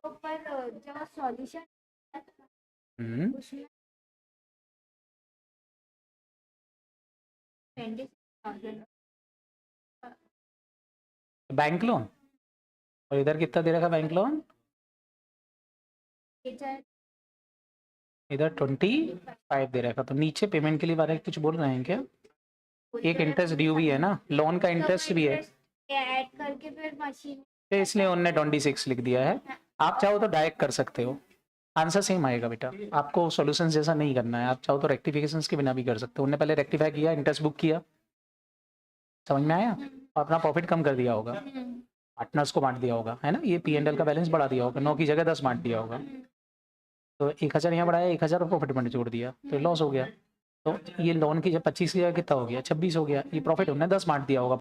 तो पर जो सॉल्यूशन उसमें 26,000 बैंक लोन, और इधर कितना दे रखा बैंक लोन? इधर 25 दे रखा। तो नीचे पेमेंट के लिए बारे कुछ बोल रहे हैं क्या? एक इंटरेस्ट ड्यू भी है ना, लोन का इंटरेस्ट भी है, ऐड करके फिर मशीन, तो इसलिए उन्होंने 26 लिख दिया है। आप चाहो तो डायरेक्ट कर सकते हो, आंसर सेम आएगा बेटा। आपको सॉल्यूशन जैसा नहीं करना है, आप चाहो तो रेक्टिफिकेशन के बिना भी कर सकते हो। उन्होंने पहले रेक्टिफाई किया, इंटरेस्ट बुक किया, समझ में आया, और अपना प्रॉफिट कम कर दिया होगा, पार्टनर्स को बांट दिया होगा, है ना। ये P&L का बैलेंस बढ़ा दिया होगा, 9 की जगह 10 बांट दिया होगा। तो 1,000 यहाँ बढ़ाया, 1,000 प्रॉफिट में जोड़ दिया, तो लॉस हो गया। तो ये लोन की जब 25 की जगह कितना हो गया, 26 हो गया। ये प्रॉफिट उन्होंने 10 बांट दिया होगा।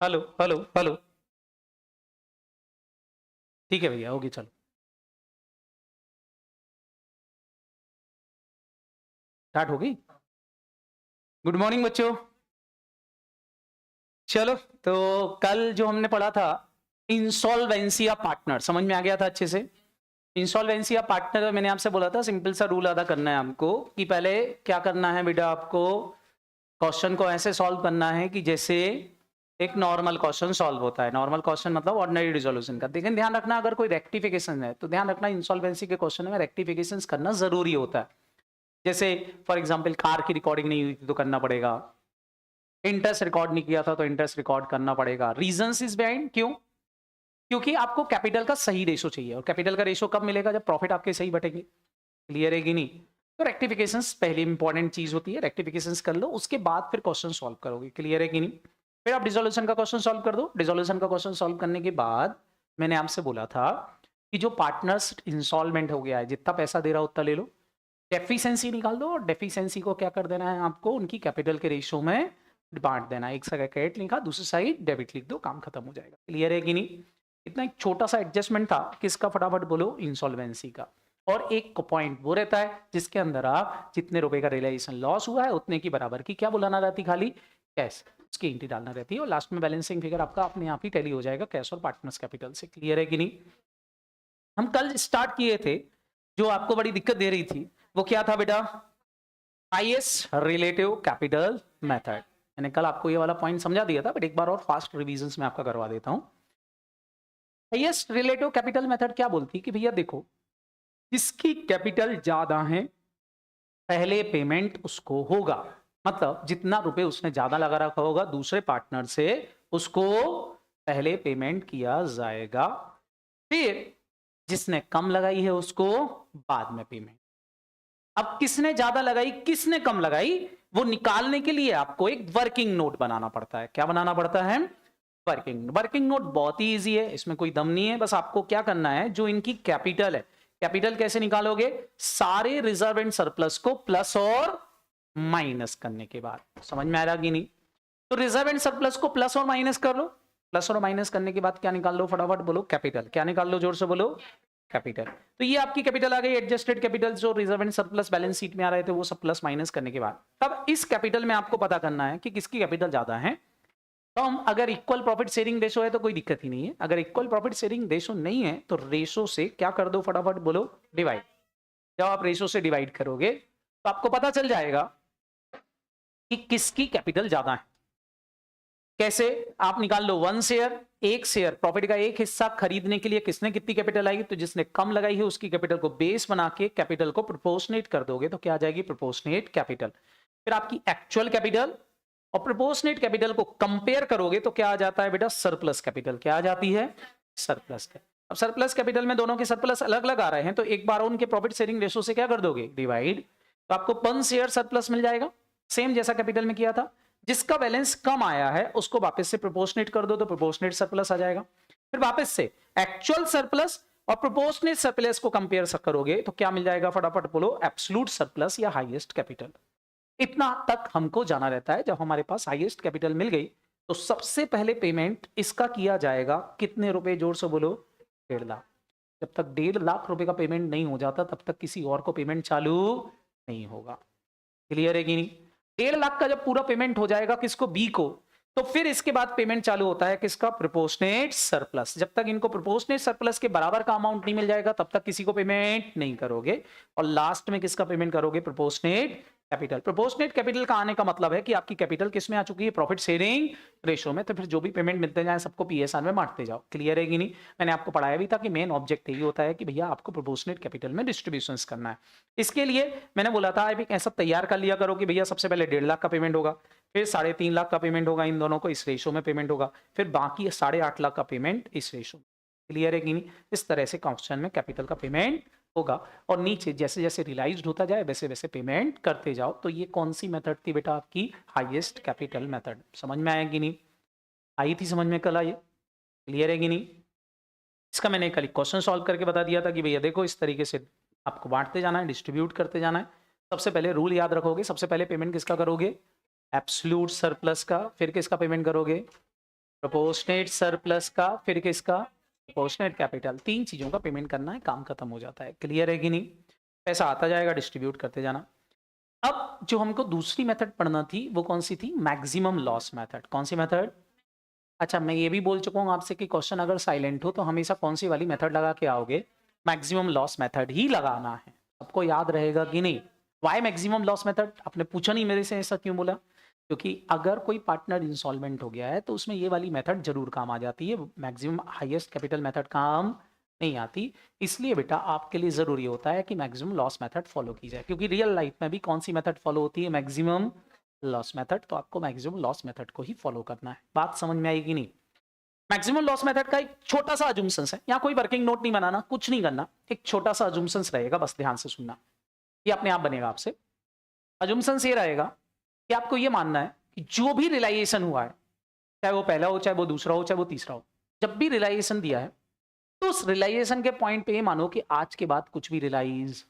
हेलो हेलो हेलो, ठीक है भैया, होगी, चलो स्टार्ट होगी। गुड मॉर्निंग बच्चों। चलो, तो कल जो हमने पढ़ा था इंसॉल्वेंसी ऑफ पार्टनर, समझ में आ गया था अच्छे से। इंसॉल्वेंसी ऑफ पार्टनर मैंने आपसे बोला था, सिंपल सा रूल अदा करना है हमको कि पहले क्या करना है बेटा, आपको क्वेश्चन को ऐसे सॉल्व करना है कि जैसे एक नॉर्मल क्वेश्चन सॉल्व होता है। नॉर्मल क्वेश्चन मतलब ऑर्डिनरी रिजोल्यूशन का। लेकिन ध्यान रखना, अगर कोई रेक्टिफिकेशन है तो ध्यान रखना इंसॉल्वेंसी के क्वेश्चन में रेक्टिफिकेशन करना जरूरी होता है। जैसे फॉर एग्जांपल कार की रिकॉर्डिंग नहीं हुई थी तो करना पड़ेगा, इंटरेस्ट रिकॉर्ड नहीं किया था तो इंटरेस्ट रिकॉर्ड करना पड़ेगा। रीजंस इज बिहाइंड, क्यों? क्योंकि आपको कैपिटल का सही रेशो चाहिए, और कैपिटल का रेशो कब मिलेगा? जब प्रॉफिट आपके सही बटेंगे। क्लियर है कि नहीं? तो रेक्टिफिकेशंस पहली इंपॉर्टेंट चीज होती है, रेक्टिफिकेशंस कर लो, उसके बाद फिर क्वेश्चन सॉल्व करोगे। क्लियर है कि नहीं? फिर आप डिसोल्यूशन का क्वेश्चन सॉल्व कर दो। डिसोल्यूशन का क्वेश्चन सॉल्व करने के बाद मैंने आपसे बोला था कि जो पार्टनर्स इंस्टॉलमेंट हो गया है, जितना पैसा दे रहा उतना ले लो, डेफिशिएंसी निकाल दो, और डेफिशिएंसी को क्या कर देना है आपको? उनकी कैपिटल के रेशो में बांट देना है। एक साइड क्रेडिट लिखा, दूसरी साइड डेबिट लिख दो, काम खत्म हो जाएगा। क्लियर है कि नहीं? इतना एक छोटा सा एडजस्टमेंट था, किसका? फटाफट बोलो, इंसॉल्वेंसी का। और एक पॉइंट वो रहता है जिसके अंदर आप जितने रुपए का रियलाइजेशन लॉस हुआ है उतने की बराबर की क्या बुलाना रहती? खाली कैश, उसकी एंट्री डालना रहती है, और लास्ट में बैलेंसिंग फिगर आपका अपने आप ही टैली हो जाएगा कैश और पार्टनर्स कैपिटल से। क्लियर है कि नहीं? हम कल स्टार्ट किए थे, जो आपको बड़ी दिक्कत दे रही थी वो क्या था बेटा? Highest relative capital method. मैंने कल आपको ये वाला पॉइंट समझा दिया था, बट एक बार और फास्ट रिवीजन में आपका करवा देता हूं। हाईएस्ट रिलेटिव कैपिटल मेथड क्या बोलती कि भैया देखो, जिसकी कैपिटल ज्यादा है पहले पेमेंट उसको होगा, मतलब जितना रुपए उसने ज्यादा लगा रखा होगा दूसरे पार्टनर से, उसको पहले पेमेंट किया जाएगा। फिर जिसने कम लगाई है उसको बाद में पेमेंट। अब किसने ज्यादा लगाई, किसने कम लगाई, वो निकालने के लिए आपको एक वर्किंग नोट बनाना पड़ता है। क्या बनाना पड़ता है? वर्किंग नोट बहुत ही इजी है, इसमें कोई दम नहीं है। बस आपको क्या करना है, जो इनकी कैपिटल है, कैपिटल कैसे निकालोगे? सारे रिजर्व एंड सरप्लस को प्लस और माइनस करने के बाद। समझ में आ रहा कि नहीं? तो रिजर्व एंड सरप्लस को प्लस और माइनस कर लो, प्लस और माइनस करने के बाद क्या निकाल लो? फटाफट बोलो, कैपिटल। क्या निकाल लो? जोर से बोलो, कैपिटल। तो ये आपकी कैपिटल आ गई। एडजस्टेड कैपिटल जो reserve and surplus balance sheet में आ रहे थे वो सब प्लस माइनस करने के बाद, तब इस कैपिटल में आपको पता करना है कि किसकी कैपिटल ज्यादा है। तो हम अगर इक्वल प्रॉफिट शेयरिंग रेशो है तो कोई दिक्कत ही नहीं है, अगर इक्वल प्रॉफिट शेयरिंग रेशो नहीं है तो रेशो से क्या कर दो? फटाफट बोलो, डिवाइड। जब आप रेशो से डिवाइड करोगे तो आपको पता चल जाएगा कि किसकी कैपिटल ज्यादा है। कैसे? आप निकाल लो 1 शेयर, एक शेयर प्रॉफिट का एक हिस्सा खरीदने के लिए किसने कितनी कैपिटल आएगी, तो जिसने कम लगाई है उसकी कैपिटल को बेस बना के कैपिटल को प्रोपोर्शनेट कर दोगे तो क्या आ जाएगी? Proportionate capital. फिर आपकी एक्चुअल कैपिटल और प्रोपोर्शनेट कैपिटल को कंपेयर करोगे तो क्या आ जाता है बेटा? Surplus capital. क्या आ जाती है? Surplus capital. अब सरप्लस कैपिटल में दोनों के सरप्लस अलग अलग आ रहे हैं तो एक बार उनके प्रॉफिट शेयरिंग रेशो से क्या कर दोगे? डिवाइड। तो आपको 1 शेयर सरप्लस मिल जाएगा, सेम जैसा कैपिटल में किया था। जिसका बैलेंस कम आया है उसको वापस से प्रोपोर्शनेट कर दो तो प्रोपोर्शनेट सरप्लस आ जाएगा। फिर वापस से एक्चुअल सरप्लस और प्रोपोर्शनेट सरप्लस को कंपेयर करोगे तो क्या मिल जाएगा? फटाफट बोलो, एब्सोल्यूट सरप्लस या हाईएस्ट कैपिटल। इतना तक हमको जाना रहता है। जब हमारे पास हाईएस्ट कैपिटल मिल गई तो सबसे पहले पेमेंट इसका किया जाएगा कितने रुपए? जोर से बोलो, 1.5 लाख। जब तक 1.5 लाख रुपए का पेमेंट नहीं हो जाता तब तक किसी और को पेमेंट चालू नहीं होगा। क्लियर है कि नहीं? 1.5 लाख का जब पूरा पेमेंट हो जाएगा किसको? बी को, तो फिर इसके बाद पेमेंट चालू होता है किसका? Proportionate surplus. जब तक इनको प्रोपोर्शनेट सरप्लस के बराबर का अमाउंट नहीं मिल जाएगा तब तक किसी को पेमेंट नहीं करोगे, और लास्ट में किसका पेमेंट करोगे? Proportionate capital. प्रोपोर्शनेट कैपिटल का आने का मतलब है कि आपकी कैपिटल किस में आ चुकी है? प्रॉफिट शेयरिंग रेशो में। तो फिर जो भी पेमेंट मिलते जाए सबको पीएसआर में बांटते जाओ। क्लियर है कि नहीं? मैंने आपको पढ़ाया भी था कि मेन ऑब्जेक्ट यही होता है कि भैया आपको प्रोपोर्शनेट कैपिटल में डिस्ट्रीब्यूशन करना है। इसके लिए मैंने बोला था अभी ऐसा तैयार कर लिया करो कि भैया सबसे पहले 1.5 लाख का पेमेंट होगा, फिर 3.5 लाख का पेमेंट होगा, इन दोनों को इस रेशो में पेमेंट होगा, फिर बाकी 8.5 लाख का पेमेंट इस रेशो में। क्लियर है कि नहीं? इस तरह से क्वेश्चन में कैपिटल का पेमेंट होगा, और नीचे जैसे जैसे रियलाइज्ड होता जाए वैसे वैसे पेमेंट करते जाओ। तो ये कौन सी मेथड थी बेटा? आपकी हाईएस्ट कैपिटल मेथड। समझ में आया कि नहीं? आई थी समझ में कल? ये क्लियर है कि नहीं? इसका मैंने कल क्वेश्चन सॉल्व करके बता दिया था कि भैया देखो इस तरीके से आपको बांटते जाना है, डिस्ट्रीब्यूट करते जाना है। सबसे पहले रूल याद रखोगे, सबसे पहले पेमेंट किसका करोगे? एब्सोल्यूट सरप्लस का। फिर किसका पेमेंट करोगे? प्रोपोर्शनेट सरप्लस का। फिर किसका? Proportionate capital. 3 चीजों का पेमेंट करना है, काम खत्म हो जाता है। क्लियर है कि नहीं? पैसा आता जाएगा, डिस्ट्रीब्यूट करते जाना। अब जो हमको दूसरी मेथड पढ़ना थी वो कौन सी थी? Maximum loss method. कौन सी मेथड? अच्छा, मैं ये भी बोल चुका हूँ आपसे कि क्वेश्चन अगर साइलेंट हो तो हमेशा कौन सी वाली मेथड लगा के आओगे? मैक्सिमम लॉस मेथड ही लगाना है। सबको याद रहेगा कि नहीं? Why maximum loss method? आपने पूछा नहीं मेरे से, ऐसा क्यों बोला? क्योंकि अगर कोई पार्टनर इंसॉल्वेंट हो गया है तो उसमें ये वाली मेथड जरूर काम आ जाती है, मैक्सिमम हाईएस्ट कैपिटल मेथड काम नहीं आती। इसलिए बेटा आपके लिए जरूरी होता है कि मैक्सिमम लॉस मेथड फॉलो की जाए, क्योंकि रियल लाइफ में भी कौन सी मेथड फॉलो होती है? मैक्सिमम लॉस मेथड, तो आपको मैक्सिमम लॉस मेथड को ही फॉलो करना है। बात समझ में आएगी नहीं? मैक्सिमम लॉस मेथड का एक छोटा सा अजम्पशंस है, यहाँ कोई वर्किंग नोट नहीं बनाना, कुछ नहीं करना, एक छोटा सा अजम्पशंस रहेगा, बस ध्यान से सुनना, ये अपने आप बनेगा आपसे। अजम्पशंस ये रहेगा कि आपको ये मानना है कि जो भी रियलाइजेशन हुआ है, चाहे वो पहला हो, चाहे वो दूसरा हो, चाहे वो तीसरा हो, जब भी रियलाइजेशन दिया है तो उस रियलाइजेशन के पॉइंट पे ये मानो कि आज के बाद कुछ भी रियलाइज।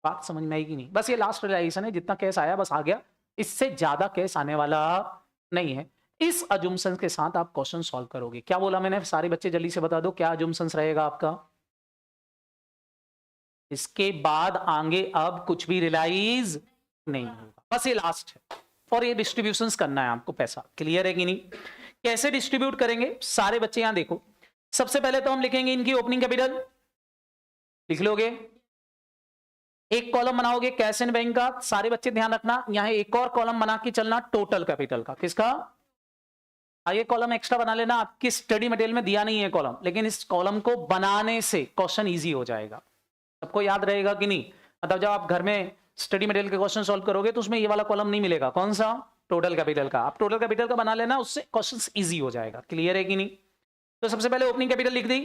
बात समझ में आएगी नहीं? बस ये लास्ट रियलाइजेशन है, जितना कैश आया बस आ गया, इससे ज्यादा कैश आने वाला नहीं है। इस अजम्पशन के साथ आप क्वेश्चन सॉल्व करोगे। क्या बोला मैंने? सारे बच्चे जल्दी से बता दो क्या अजम्पशन रहेगा आपका। इसके बाद आगे अब कुछ भी रियलाइज नहीं होगा, बस ये लास्ट है। और ये डिस्ट्रीब्यूशंस करना है आपको पैसा। क्लियर है कि नहीं? कैसे डिस्ट्रीब्यूट करेंगे? सारे बच्चे यहां देखो, सबसे पहले तो हम लिखेंगे इनकी ओपनिंग कैपिटल, लिख लोगे, एक कॉलम बनाओगे कैश एंड बैंक का। सारे बच्चे ध्यान रखना, यहां एक और कॉलम बना के चलना टोटल कैपिटल का। किसका? ये कॉलम एक्स्ट्रा बना लेना, आपकी स्टडी मटेरियल में दिया नहीं है कॉलम, लेकिन इस कॉलम को बनाने से क्वेश्चन इजी हो जाएगा। सबको याद रहेगा कि नहीं? मतलब जब आप घर में स्टडी मटेरियल के क्वेश्चन सॉल्व करोगे तो उसमें ये वाला कॉलम नहीं मिलेगा। कौन सा? टोटल कैपिटल का। आप टोटल कैपिटल का बना लेना, उससे क्वेश्चन इजी हो जाएगा। क्लियर है कि नहीं? तो सबसे पहले ओपनिंग कैपिटल लिख दी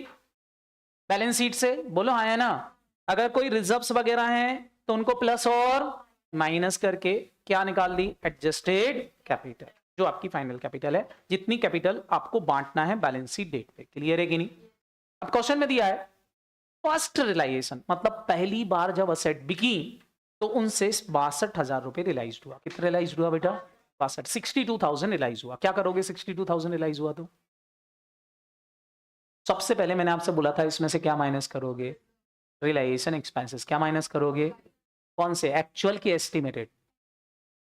बैलेंस शीट से, बोलो हाँ है ना। अगर कोई रिजर्व्स वगैरह हैं तो उनको प्लस और माइनस करके क्या निकाल दी? एडजस्टेड कैपिटल, जो आपकी फाइनल कैपिटल है, जितनी कैपिटल आपको बांटना है बैलेंस शीट डेट पे। क्लियर है कि नहीं? अब क्वेश्चन में दिया है फर्स्ट रियलाइजेशन, मतलब पहली बार जब असेट बिकी तो उनसे 62,000 रुपए रियलाइज हुआ। कितना रियलाइज हुआ बेटा? 62,000 रियलाइज हुआ। क्या करोगे 62,000 रियलाइज हुआ तो? सबसे पहले मैंने आपसे बोला था इसमें से क्या माइनस करोगे? Realisation expenses. क्या माइनस करोगे? कौन से? एक्चुअल की एस्टिमेटेड?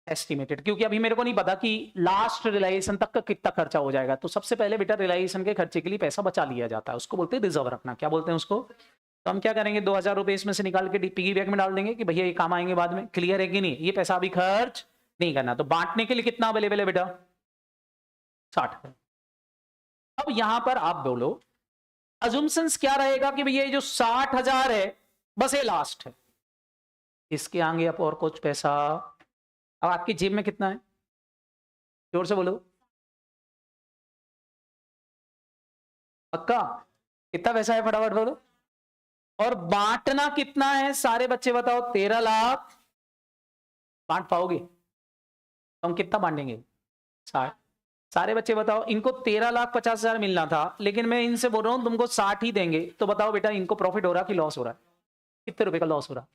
एस्टिमेटेड, क्योंकि अभी मेरे को नहीं पता कि लास्ट रियलाइजेशन तक का कितना खर्चा हो जाएगा। तो सबसे पहले बेटा रियलाइजेशन के खर्चे के लिए पैसा बचा लिया जाता है, उसको बोलते हैं रिजर्व रखना। क्या बोलते हैं उसको? तो हम क्या करेंगे, 2,000 रुपए इसमें से निकाल के पिगी बैंक में डाल देंगे कि भैया ये काम आएंगे बाद में। क्लियर है कि नहीं? ये पैसा अभी खर्च नहीं करना। तो बांटने के लिए कितना अवेलेबल है बेटा? 60। अब यहां पर आप बोलो अजम्पशंस क्या रहेगा कि भैया ये जो 60,000 है बस ये लास्ट है, इसके आगे आप और कुछ पैसा। अब आपकी जेब में कितना है? जोर से बोलो, पक्का? कितना पैसा है फटाफट बोलो। और बांटना कितना है सारे बच्चे बताओ? 13 लाख। बांट पाओगे? तो हम कितना बांटेंगे? 60। सारे बच्चे बताओ, इनको 13,50,000 मिलना था, लेकिन मैं इनसे बोल रहा हूं तुमको 60 ही देंगे। तो बताओ बेटा इनको प्रॉफिट हो रहा कि लॉस हो रहा है? कितने रुपए का लॉस हो रहा?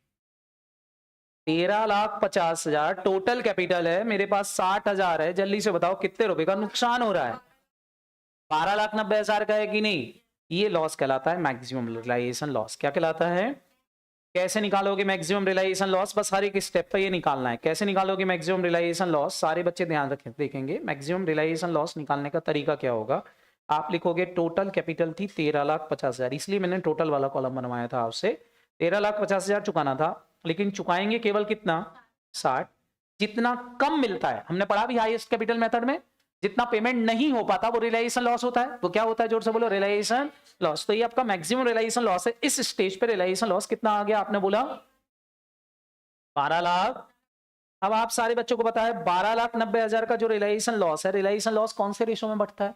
13,50,000 टोटल कैपिटल है, मेरे पास 60,000 है। जल्दी से बताओ कितने रुपए का नुकसान हो रहा है? 12,90,000 का है कि नहीं? ये लॉस कहलाता है मैक्सिमम रियलाइजेशन लॉस। क्या कहलाता है? कैसे निकालोगे मैक्सिमम रियलाइजेशन लॉस? बस हर एक स्टेप पे ये निकालना है। कैसे निकालोगे मैक्सिमम रियलाइजेशन लॉस? सारे बच्चे ध्यान रखें, देखेंगे मैक्सिमम रियलाइजेशन लॉस निकालने का तरीका क्या होगा। आप लिखोगे टोटल कैपिटल थी 13,50,000, इसलिए मैंने टोटल वाला कॉलम बनवाया था आपसे। 13,50,000 चुकाना था, लेकिन चुकाएंगे केवल कितना? 60। जितना कम मिलता है, हमने पढ़ा भी हाईएस्ट कैपिटल मेथड में, जितना पेमेंट नहीं हो पाता वो रियलाइजेशन लॉस होता है। वो क्या होता है? जोर से बोलो, रियलाइजेशन लॉस। तो ये आपका मैक्सिमम रियलाइजेशन लॉस है। इस स्टेज पे रियलाइजेशन लॉस कितना आ गया? आपने बोला 12 लाख। अब आप सारे बच्चों को पता है 12,90,000 का जो रियलाइजेशन लॉस है, रियलाइजेशन लॉस कौन से रेशो में बढ़ता है?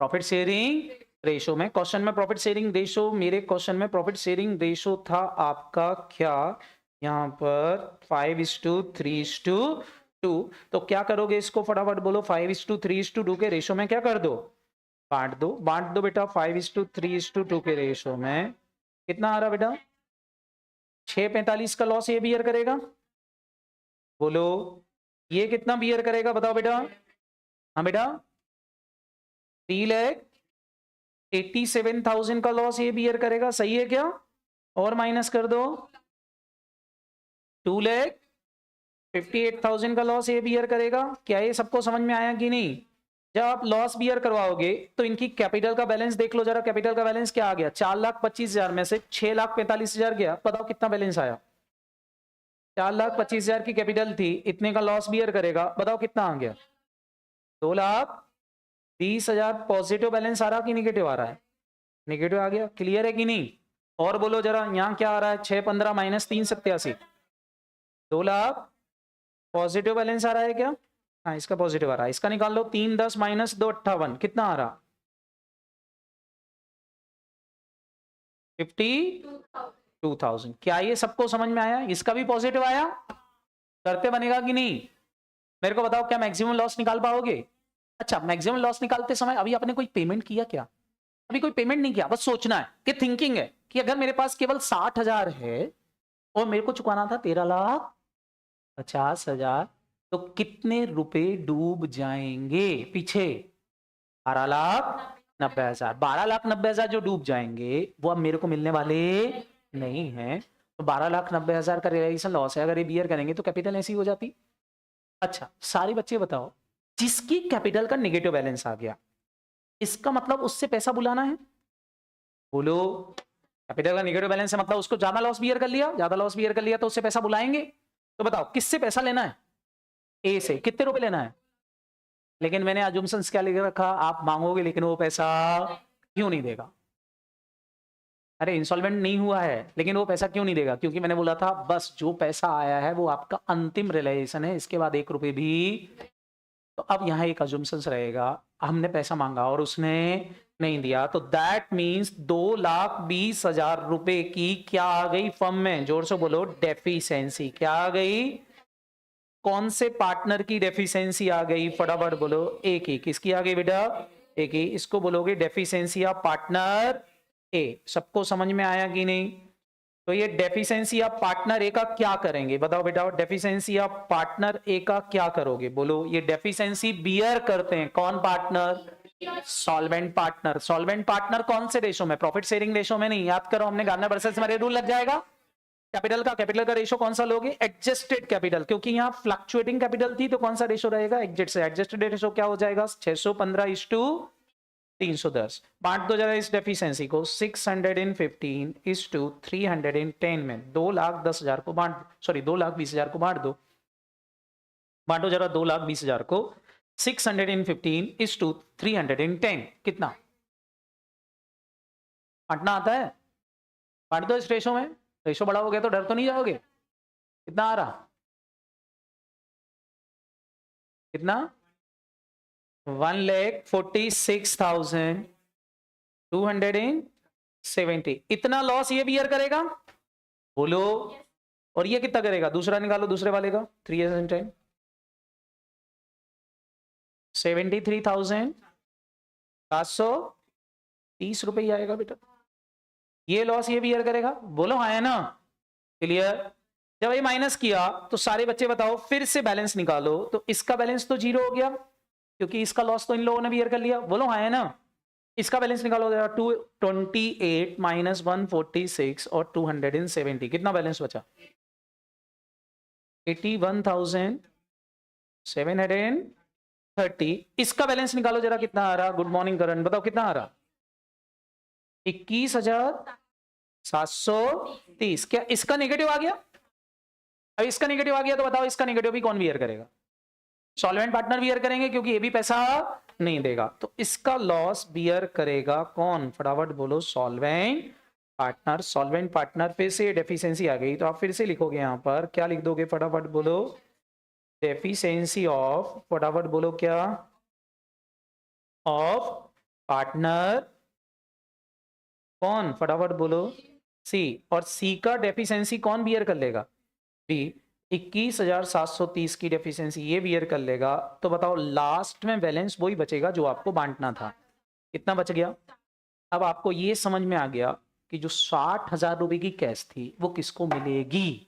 प्रॉफिट शेयरिंग रेशो में। क्वेश्चन में प्रॉफिट शेयरिंग रेशो, मेरे क्वेश्चन में प्रॉफिट शेयरिंग रेशो था आपका क्या यहां पर? 5:3:2। तो क्या करोगे इसको फटाफट बोलो? 5:3:2 के रेशो में क्या कर दो? बांट दो। बांट दो बेटा 5:3:2 के रेशो में। कितना आ रहा बेटा? 6:45 का लॉस ये बियर करेगा। बोलो ये कितना बियर करेगा? बताओ बेटा। हाँ बेटा 3,87,000 का लॉस ये बियर करेगा। सही है क्या? और माइनस कर दो 2,58,000 का लॉस ये बियर करेगा। क्या ये सबको समझ में आया कि नहीं? जब आप लॉस बियर करवाओगे तो इनकी कैपिटल का बैलेंस देख लो जरा। कैपिटल का बैलेंस क्या आ गया? 4,25,000 में से 6,45,000 गया। बताओ कितना बैलेंस आया? 4,25,000 की कैपिटल थी, इतने का लॉस बियर करेगा। बताओ कितना आ गया? 2,20,000 पॉजिटिव बैलेंस आ रहा कि निगेटिव आ रहा है? निगेटिव आ गया। क्लियर है कि नहीं? और बोलो जरा, यहां क्या आ रहा है? 6,15 - 3,87, 2,00,000 पॉजिटिव बैलेंस आ रहा है क्या? हाँ इसका पॉजिटिव आ रहा है, इसका निकाल लो। 3 10 माइनस 2 58 कितना आ रहा? 52,000। क्या ये सबको समझ में आया? इसका भी पॉजिटिव आया, करते बनेगा कि नहीं? मेरे को बताओ, क्या मैक्सिमम लॉस निकाल पाओगे? अच्छा, मैक्सिमम लॉस निकालते समय अभी आपने कोई पेमेंट किया क्या? अभी कोई पेमेंट नहीं किया, बस सोचना है कि थिंकिंग है कि अगर मेरे पास केवल 60,000 है और मेरे को चुकाना था 13,50,000, तो कितने रुपए डूब जाएंगे पीछे? 12,90,000। 12,90,000 जो डूब जाएंगे वो अब मेरे को मिलने वाले नहीं है। तो 12,90,000 का रियलाइजेशन लॉस है, अगर ये बियर करेंगे तो कैपिटल ऐसी हो जाती। अच्छा सारे बच्चे बताओ, जिसकी कैपिटल का नेगेटिव बैलेंस आ गया, इसका मतलब उससे पैसा बुलाना है? बोलो। कैपिटल का नेगेटिव बैलेंस है मतलब उसको ज्यादा लॉस बियर कर लिया, ज्यादा लॉस बियर कर लिया तो उससे पैसा बुलाएंगे। तो बताओ किससे पैसा लेना है? ए से। कितने रुपए लेना है? लेकिन मैंने अजम्पशंस क्या लिख रखा, आप मांगोगे लेकिन वो पैसा क्यों नहीं देगा? अरे इंस्टॉलमेंट नहीं हुआ है लेकिन वो पैसा क्यों नहीं देगा? क्योंकि मैंने बोला था बस जो पैसा आया है वो आपका अंतिम रियलाइजेशन है, इसके बाद 1 रुपए भी। तो अब यहाँ एक अजम्पशंस रहेगा, हमने पैसा मांगा और उसने नहीं दिया, तो दैट मीन्स 2,20,000 रुपए की क्या आ गई फर्म में? जोर से बोलो, डेफिशिएंसी। क्या आ गई? कौन से पार्टनर की डेफिशिएंसी आ गई? फटाफट बोलो। एक ही। किसकी आ गई बेटा? एक ही। इसको बोलोगे डेफिशिएंसी ऑफ पार्टनर ए। सबको समझ में आया कि नहीं? तो ये डेफिशिएंसी ऑफ पार्टनर ए का क्या करेंगे बताओ बेटा? डेफिशिएंसी ऑफ पार्टनर ए का क्या करोगे? बोलो। ये डेफिशिएंसी बियर करते हैं कौन partner? Solvent partner. Solvent partner कौन से रेशो में? प्रॉफिट शेयरिंग रेशो में नहीं, याद करो, हमने गार्नर वर्सेस मरे रूल लग जाएगा। कैपिटल का रेशो कौन सा लोगे? एडजस्टेड कैपिटल, क्योंकि यहाँ फ्लक्चुएटिंग कैपिटल थी तो कौन सा रेशो रहेगा? एग्जिट से। एडजस्टेड रेशो क्या हो जाएगा? 615:310। बांट दो जरा इस डेफिशिएंसी को 615:310 में। 2,10,000 को बांट, सॉरी 2,20,000 को बांट दो। बांटो जरा 2,20,000 को 615:310। कितना बांटना आता है? बांट दो इस रेशो में। रेशो बड़ा हो गया तो डर तो नहीं जाओगे? कितना आ रहा? कितना? 1,46,270। इतना लॉस ये बियर करेगा? बोलो। और ये कितना करेगा? दूसरा निकालो, दूसरे वाले का। 3 73,730 रुपए ही आएगा बेटा। ये लॉस ये बियर करेगा? बोलो हाँ है ना? क्लियर? जब ये माइनस किया तो सारे बच्चे बताओ फिर से बैलेंस निकालो, तो इसका बैलेंस तो 0 हो गया क्योंकि इसका लॉस तो इन लोगों ने बियर कर लिया। बोलो हाँ है ना? इसका बैलेंस निकालो जरा। 228 माइनस 146 और 270, कितना बैलेंस बचा? 81,730। इसका बैलेंस निकालो जरा, कितना आ रहा? गुड मॉर्निंग करण, बताओ कितना आ रहा? 21,730। क्या इसका नेगेटिव आ गया? अब इसका नेगेटिव आ गया तो बताओ इसका नेगेटिव भी कौन बियर करेगा? सॉल्वेंट पार्टनर बियर करेंगे क्योंकि ये भी पैसा नहीं देगा। तो इसका लॉस बियर करेगा कौन? फटाफट बोलो। Solvent partner. Solvent partner. फिर से डेफिशिएंसी आ गई तो आप फिर से लिखोगे यहां पर, क्या लिख दोगे? फटाफट बोलो। डेफिशिएंसी ऑफ, फटाफट बोलो क्या? ऑफ पार्टनर कौन? फटाफट बोलो। सी। और सी का डेफिशिएंसी कौन बियर कर लेगा? बी। 21,730 की डेफिशिएंसी ये बियर कर लेगा। तो बताओ लास्ट में बैलेंस वही बचेगा जो आपको बांटना था। कितना बच गया? अब आपको ये समझ में आ गया कि जो 60,000 रुपए की कैश थी वो किसको मिलेगी?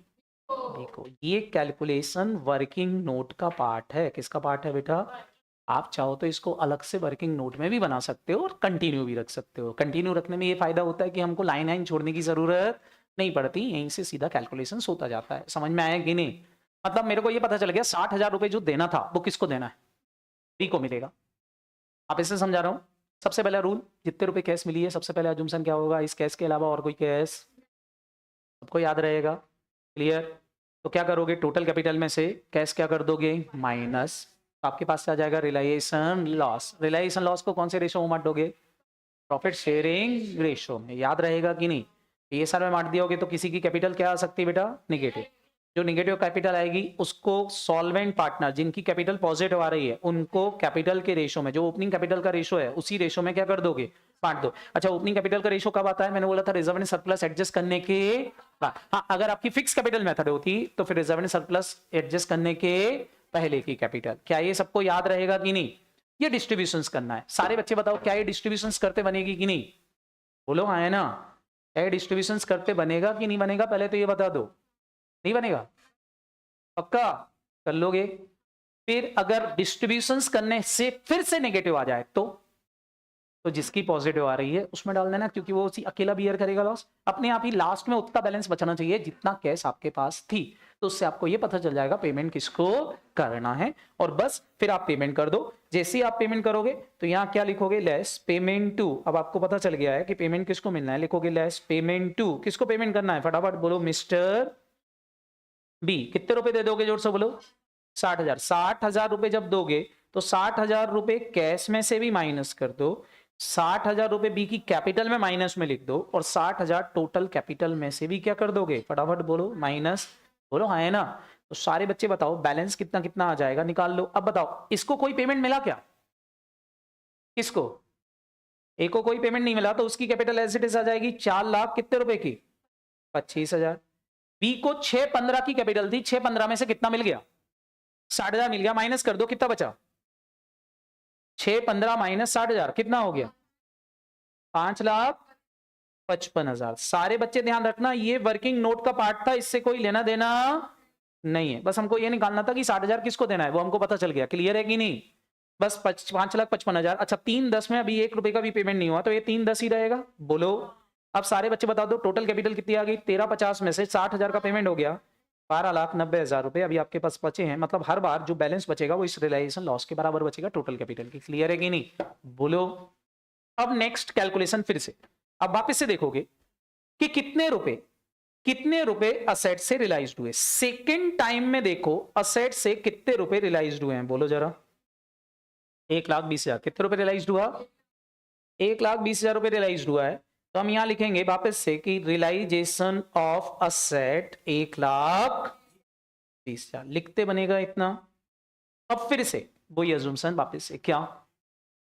देखो ये कैलकुलेशन वर्किंग नोट का पार्ट है। किसका पार्ट है बेटा? आप चाहो तो इसको अलग से वर्किंग नोट में भी बना सकते हो और कंटिन्यू भी रख सकते हो। कंटिन्यू रखने में ये फायदा होता है कि हमको लाइन लाइन छोड़ने की जरूरत नहीं पड़ती, यहीं से सीधा कैलकुलेशन होता जाता है। समझ में आया कि नहीं? मतलब मेरे को ये पता चल गया 60,000 रुपए जो देना था वो किसको देना है? बी को मिलेगा। आप इसे समझा रहा हूं। सबसे पहला रूल, जितने रुपए कैश मिली है सबसे पहले अजम्पशन क्या होगा? इस कैश के अलावा और कोई कैश? सबको याद रहेगा? क्लियर? तो क्या करोगे? टोटल कैपिटल में से कैश क्या कर दोगे? माइनस। तो आपके पास आ जाएगा रियलाइजेशन लॉस। रियलाइजेशन लॉस को कौन से रेशो में बांटोगे? प्रॉफिट शेयरिंग रेशो में। याद रहेगा कि नहीं? ये सारे में बांट दिया होगे तो किसी की कैपिटल क्या आ सकती है बेटा? नेगेटिव। जो निगेटिव कैपिटल आएगी उसको सॉल्वेंट पार्टनर जिनकी कैपिटल पॉजिटिव आ रही है उनको कैपिटल के रेशो में, जो ओपनिंग कैपिटल का रेशो है उसी रेशो में क्या कर दोगे, बांट दो। अच्छा, ओपनिंग कैपिटल का रेशो कब आता है, मैंने बोला था रिजर्व एंड सरप्लस एडजस्ट करने के बाद। हाँ, अगर आपकी फिक्स कैपिटल मेथड होती तो फिर रिजर्व एंड सरप्लस एडजस्ट करने के पहले की कैपिटल। क्या ये सबको याद रहेगा कि नहीं? ये डिस्ट्रीब्यूशंस करना है। सारे बच्चे बताओ, क्या ये डिस्ट्रीब्यूशंस करते बनेगी कि नहीं? बोलो हाँ है ना? क्या डिस्ट्रीब्यूशंस करते बनेगा कि नहीं बनेगा, पहले तो ये बता दो। नहीं बनेगा? पक्का कर लोगे? फिर अगर डिस्ट्रीब्यूशंस करने से फिर से नेगेटिव आ जाए तो जिसकी पॉजिटिव आ रही है उसमें डाल देना, क्योंकि वो उसी अकेला बियर करेगा लॉस। अपने आप ही लास्ट में उतना बैलेंस बचाना चाहिए जितना कैश आपके पास थी, तो उससे आपको ये पता चल जाएगा पेमेंट किसको करना है, और बस फिर आप पेमेंट कर दो। जैसे ही आप पेमेंट करोगे तो यहाँ क्या लिखोगे, लेस पेमेंट टू। अब आपको पता चल गया है कि पेमेंट किसको मिलना है, लिखोगे लेस पेमेंट टू। किसको पेमेंट करना है, फटाफट बोलो, मिस्टर बी। कितने रुपए दे दोगे, जोर से बोलो? 60,000। 60,000 रुपए जब दोगे तो 60,000 रुपए कैश में से भी माइनस कर दो, 60,000 रुपए बी की कैपिटल में माइनस में लिख दो, और 60,000 टोटल कैपिटल में से भी क्या कर दोगे, फटाफट बोलो, माइनस। बोलो हाँ है ना? तो सारे बच्चे बताओ बैलेंस कितना कितना आ जाएगा, निकाल लो। अब बताओ, इसको कोई पेमेंट मिला क्या? किसको? ए को कोई पेमेंट नहीं मिला तो उसकी कैपिटल एज इट इज आ जाएगी 4 लाख कितने रुपए की, 25,000। बी को 615 की कैपिटल थी, 615 में से कितना मिल गया, 60,000 मिल गया। माइनस कर दो, कितना बचा, 615 माइनस 60,000 कितना हो गया, 5,55,000। सारे बच्चे ध्यान रखना, ये वर्किंग नोट का पार्ट था, इससे कोई लेना देना नहीं है। बस हमको ये निकालना था कि 60,000 किसको देना है, वो हमको पता चल गया। क्लियर है कि नहीं? बस 5,55,000। अच्छा, 3/10 में अभी 1 रुपए का भी पेमेंट नहीं हुआ, तो ये 3/10 ही रहेगा। बोलो अब सारे बच्चे बता दो, टोटल कैपिटल कितनी आ गई, 1350 में से 60,000 का पेमेंट हो गया, 12,90,000 रुपए अभी आपके पास बचे हैं। मतलब हर बार जो बैलेंस बचेगा वो इस रियलाइजेशन लॉस के बराबर बचेगा टोटल कैपिटल की। क्लियर है कि नहीं? बोलो। अब नेक्स्ट कैलकुलेशन फिर से, अब वापस से देखोगे कि कितने रुपए असेट से रियलाइज्ड हुए। सेकेंड टाइम में देखो असेट से कितने रुपए रियलाइज्ड हुए हैं, बोलो जरा। 1,20,000। कितने रुपए रियलाइज्ड हुआ, 1,20,000 रुपए रियलाइज्ड हुआ है। तो हम यहां लिखेंगे वापस से कि रियलाइजेशन ऑफ असेट 1,20,000 लिखते बनेगा इतना। अब फिर से वही अजम्पशन वापस से, क्या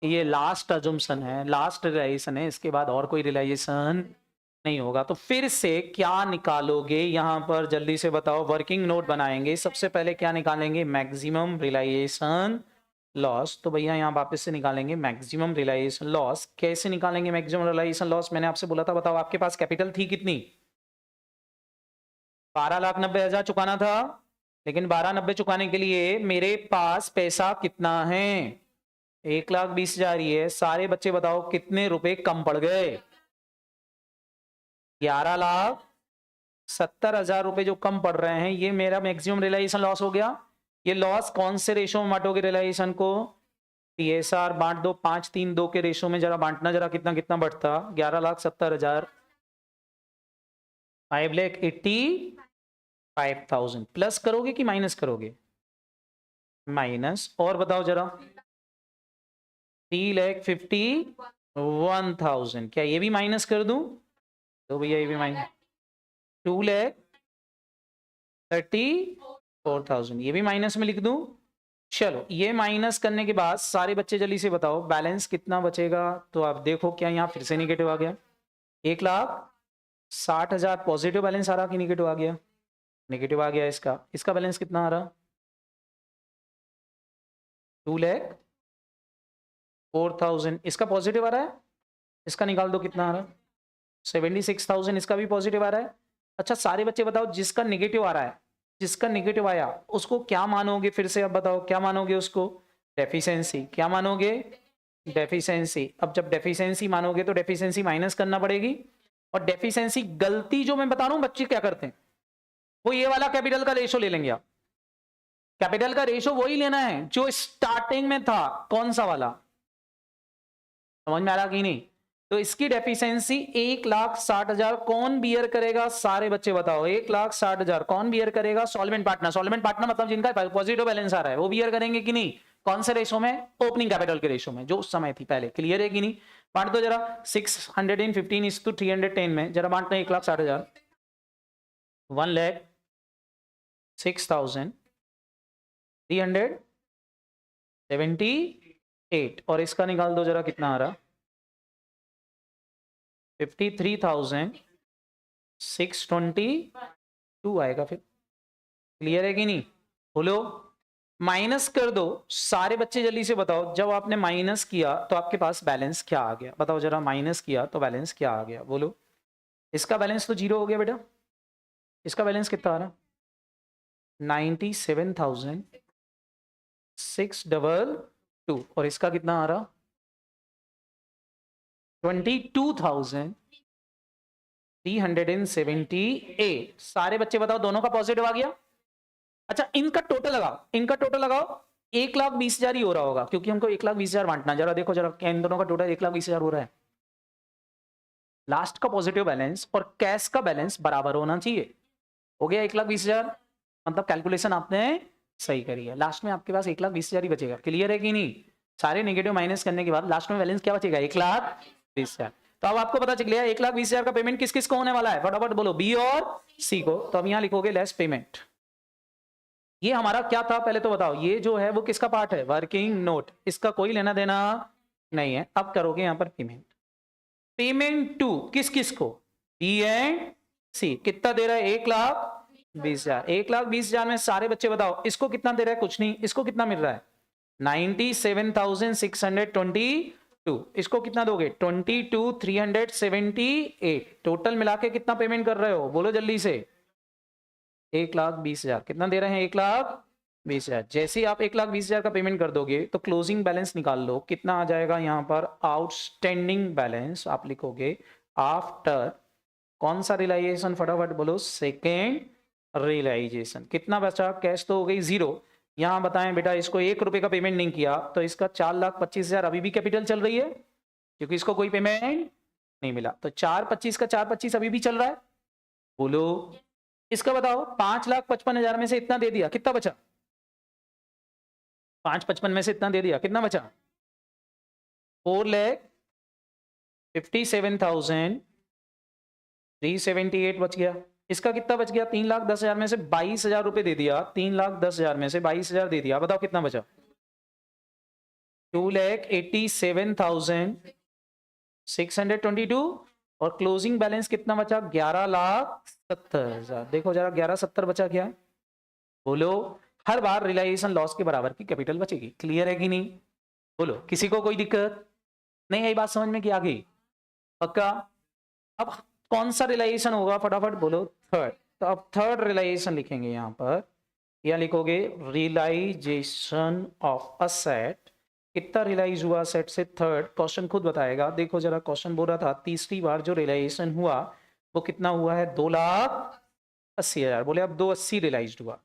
ये लास्ट अजम्पशन है, लास्ट रियलाइजेशन है, इसके बाद और कोई रियलाइजेशन नहीं होगा। तो फिर से क्या निकालोगे यहां पर, जल्दी से बताओ। वर्किंग नोट बनाएंगे, सबसे पहले क्या निकालेंगे, मैक्सिमम रियलाइजेशन लॉस। तो भैया यहाँ वापस से निकालेंगे मैक्सिमम रियलाइजेशन लॉस। कैसे निकालेंगे मैक्सिमम रियलाइजेशन लॉस, मैंने आपसे बोला था, बताओ। आपके पास कैपिटल थी कितनी, 12,90,000 चुकाना था, लेकिन 12,90 चुकाने के लिए मेरे पास पैसा कितना है, 1,20,000 ही है। सारे बच्चे बताओ कितने रुपए कम पड़ गए, 11,70,000 रुपए जो कम पड़ रहे हैं, ये मेरा मैक्सिमम रियलाइजेशन लॉस हो गया। ये लॉस कौन से रेशो में बांटोगे रियलाइजेशन को, TSR बांट दो, 5-3-2 के रेशो में। जरा बांटना, जरा कितना कितना बढ़ता, 11,70,000, 5,85,000 प्लस करोगे कि माइनस करोगे, माइनस। और बताओ जरा, 3,51,000, क्या ये भी माइनस कर दूं, तो भैया ये भी माइनस। 2,34,000 ये भी माइनस में लिख दूं। चलो, ये माइनस करने के बाद सारे बच्चे जल्दी से बताओ बैलेंस कितना बचेगा। तो आप देखो, क्या यहाँ फिर से निगेटिव आ गया, 1,60,000 पॉजिटिव बैलेंस आ रहा कि निगेटिव आ गया, निगेटिव आ गया। इसका बैलेंस कितना आ रहा, 2,04,000। इसका पॉजिटिव आ रहा है, इसका निकाल दो कितना आ रहा है, 76,000। इसका भी पॉजिटिव आ रहा है। अच्छा, सारे बच्चे बताओ जिसका निगेटिव आ रहा है, जिसका निगेटिव आया उसको क्या मानोगे, फिर से अब बताओ क्या मानोगे उसको, डेफिशिएंसी। क्या मानोगे, डेफिशिएंसी। अब जब डेफिशिएंसी मानोगे तो डेफिशिएंसी माइनस करना पड़ेगी। और डेफिशिएंसी गलती जो मैं बता रहा हूं बच्चे क्या करते हैं, वो ये वाला कैपिटल का रेशो ले लेंगे। आप कैपिटल का रेशो वही लेना है जो स्टार्टिंग में था, कौन सा वाला, समझ में आ रहा कि नहीं। तो इसकी डेफिशिएंसी 1,60,000 कौन बियर करेगा, सारे बच्चे बताओ, 1,60,000 कौन बियर करेगा, सॉल्वेंट पार्टनर। सॉल्वेंट पार्टनर मतलब जिनका पॉजिटिव बैलेंस आ रहा है वो बियर करेंगे कि नहीं, कौन से रेशो में, ओपनिंग कैपिटल के रेशो में जो उस समय थी पहले। क्लियर है कि नहीं? बांट दो जरा, 615:310 में जरा बांटते हैं 1,60,000, 6,378 और इसका निकाल दो जरा कितना आ रहा 53,622 आएगा फिर। क्लियर है कि नहीं? बोलो। माइनस कर दो सारे बच्चे जल्दी से बताओ, जब आपने माइनस किया तो आपके पास बैलेंस क्या आ गया? बताओ जरा, माइनस किया तो बैलेंस क्या आ गया? बोलो। इसका बैलेंस तो 0 हो गया बेटा। इसका बैलेंस कितना आ रहा 97,622 और इसका कितना आ रहा 22,378। सारे बच्चे बताओ दोनों का पॉजिटिव आ गया। अच्छा इनका टोटल लगाओ, इनका टोटल लगाओ। 1,20,000 ही हो रहा होगा क्योंकि हमको 1,20,000 बांटना। जरा देखो जरा, क्या इन दोनों का टोटल 1,20,000 हो रहा है? लास्ट का पॉजिटिव बैलेंस और कैश का बैलेंस बराबर होना चाहिए। हो गया 1,20,000, मतलब कैलकुलेशन आपने सही करी है। लास्ट में आपके पास 1,20,000 ही बचेगा। क्लियर है कि नहीं? सारे नेगेटिव माइनस करने के बाद लास्ट में बैलेंस क्या बचेगा 1,20,000। तो अब आपको पता चल गया 1,20,000 का पेमेंट किस किस को होने वाला है, फटाफट बोलो। बी और सी को। तो अब यहां लिखोगे लेस पेमेंट। ये हमारा क्या था पहले तो बताओ। ये जो है वो किसका पार्ट है? Working note. इसका कोई लेना देना नहीं है। अब करोगे यहां पर पेमेंट। पेमेंट टू किस किस को? बी एंड सी। कितना दे रहा है? 1,20,000। 1,20,000 में सारे बच्चे बताओ इसको कितना दे रहा है? कुछ नहीं। इसको कितना मिल रहा है? 97,622। इसको कितना दोगे? 22,378। टोटल मिला के कितना पेमेंट कर रहे हो? बोलो जल्दी से। 1,20,000। कितना दे रहे हैं? 1,20,000। जैसे ही आप 1,20,000 का पेमेंट कर दोगे तो क्लोजिंग बैलेंस निकाल लो। कितना आ जाएगा यहाँ पर? आउटस्टैंडिंग बैलेंस आप लिखोगे आफ्टर कौन सा रियलाइजेशन? फटाफट बोलो। Second realisation. कितना बचा? कैश तो हो गई 0। यहां बताएं बेटा, इसको 1 रुपए का पेमेंट नहीं किया तो इसका 4,25,000 अभी भी कैपिटल चल रही है क्योंकि इसको कोई पेमेंट नहीं मिला। तो 4,25 का 4,25 अभी भी चल रहा है। बोलो। इसका बताओ 5,55,000 में से इतना दे दिया, कितना बचा? 5,55 में से इतना दे दिया, कितना बचा? 4,57,378 बच गया। इसका कितना बच गया? 3,10,000 में से 22,000 रुपए दे दिया। 3,10,000 में से 22,000 दे दिया। बताओ कितना बचा? 2,87,622 और क्लोजिंग बैलेंस कितना बचा? 11,70,000। देखो जरा 11,70 बचा क्या? बोलो। हर बार रियलाइजेशन लॉस के बराबर की कैपिटल बचेगी। क्लियर है कि नहीं? बोलो। किसी को कोई दिक्कत नहीं आई? बात समझ में क्या आ गई? पक्का? अब कौन सा रियलाइजेशन होगा? फटाफट बोलो। थर्ड। तो अब थर्ड रियलाइजेशन लिखेंगे यहां पर। या लिखोगे रियलाइजेशन ऑफ असेट। कितना रियलाइज हुआ सेट से? थर्ड। क्वेश्चन खुद बताएगा। देखो जरा, क्वेश्चन बोल रहा था तीसरी बार जो रियलाइजेशन हुआ वो कितना हुआ है? 2,80,000। बोले अब 280 रियलाइज हुआ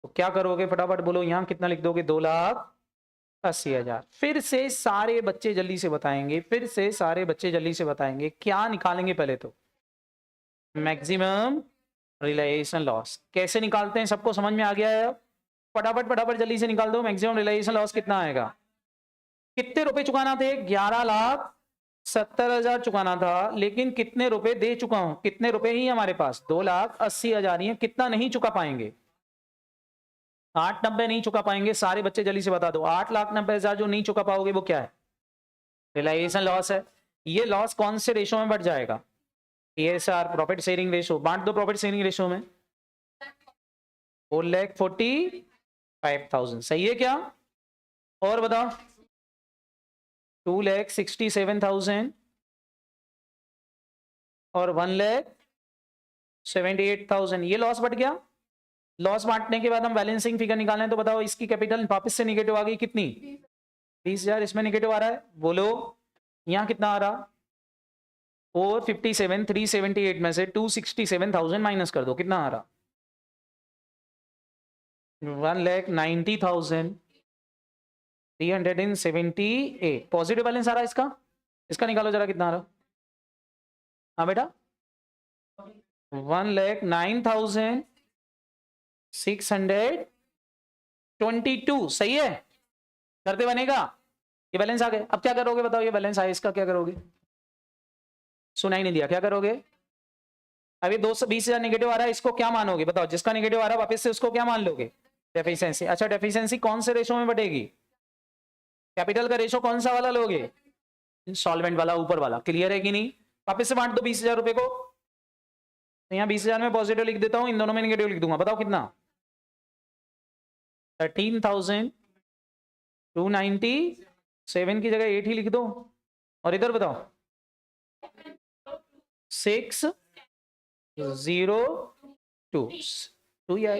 तो क्या करोगे? फटाफट बोलो। यहां कितना लिख दोगे? 2,80,000। फिर से सारे बच्चे जल्दी से बताएंगे। फिर से सारे बच्चे जल्दी से बताएंगे। क्या निकालेंगे पहले तो? Maximum realisation loss. कैसे निकालते हैं सबको समझ में आ गया है? फटाफट फटाफट जल्दी से निकाल दो। मैक्सिमम रियलाइजेशन लॉस कितना आएगा? कितने रुपए चुकाना थे? 11,70,000 चुकाना था। लेकिन कितने रुपए दे चुका हूं? कितने रुपए ही हमारे पास? 2,80,000 ही है। कितना नहीं चुका पाएंगे? 8,90,000 नहीं चुका पाएंगे। सारे बच्चे जल्दी से बता दो। 8,90,000 जो नहीं चुका पाओगे वो क्या है? रियलाइजेशन लॉस है। ये लॉस कौन से रेशो में बढ़ जाएगा? PSR, profit sharing ratio. बांट दो प्रॉफिट शेयरिंग रेशो में। 4,45,000 सही है क्या? और बताओ। 2,67,000 और 1,78,000। ये लॉस बढ़ गया। लॉस बांटने के बाद हम बैलेंसिंग फिगर निकालें तो बताओ इसकी कैपिटल वापस से निगेटिव आ गई। कितनी? 20,000। इसमें निगेटिव आ रहा है। बोलो। यहां कितना आ रहा? 457,378 में से 267,000 माइनस कर दो। कितना आ रहा? 1,90,378। पॉजिटिव बैलेंस आ रहा है इसका। इसका निकालो जरा कितना आ रहा? हाँ बेटा 1,09,622 सही है। करते बनेगा। ये बैलेंस आ गए। अब क्या करोगे बताओ? ये बैलेंस आया इसका क्या करोगे? सुनाई नहीं दिया। क्या करोगे? अब ये 220,000 नेगेटिव आ रहा है, इसको क्या मानोगे बताओ? जिसका नेगेटिव आ रहा है वापस से उसको क्या मान लोगे? डेफिशिएंसी। अच्छा डेफिशिएंसी कौन से रेशो में बढ़ेगी? कैपिटल का रेशो कौन सा वाला लोगे? इंस्टॉलमेंट वाला, ऊपर वाला। क्लियर है कि नहीं? वापस से बांट दो 20,000 रुपए को। तो यहाँ 20,000 में पॉजिटिव लिख देता हूँ, इन दोनों में नेगेटिव लिख दूंगा। बताओ कितना? 13,297 की जगह 8 ही लिख दो। और इधर बताओ 602 या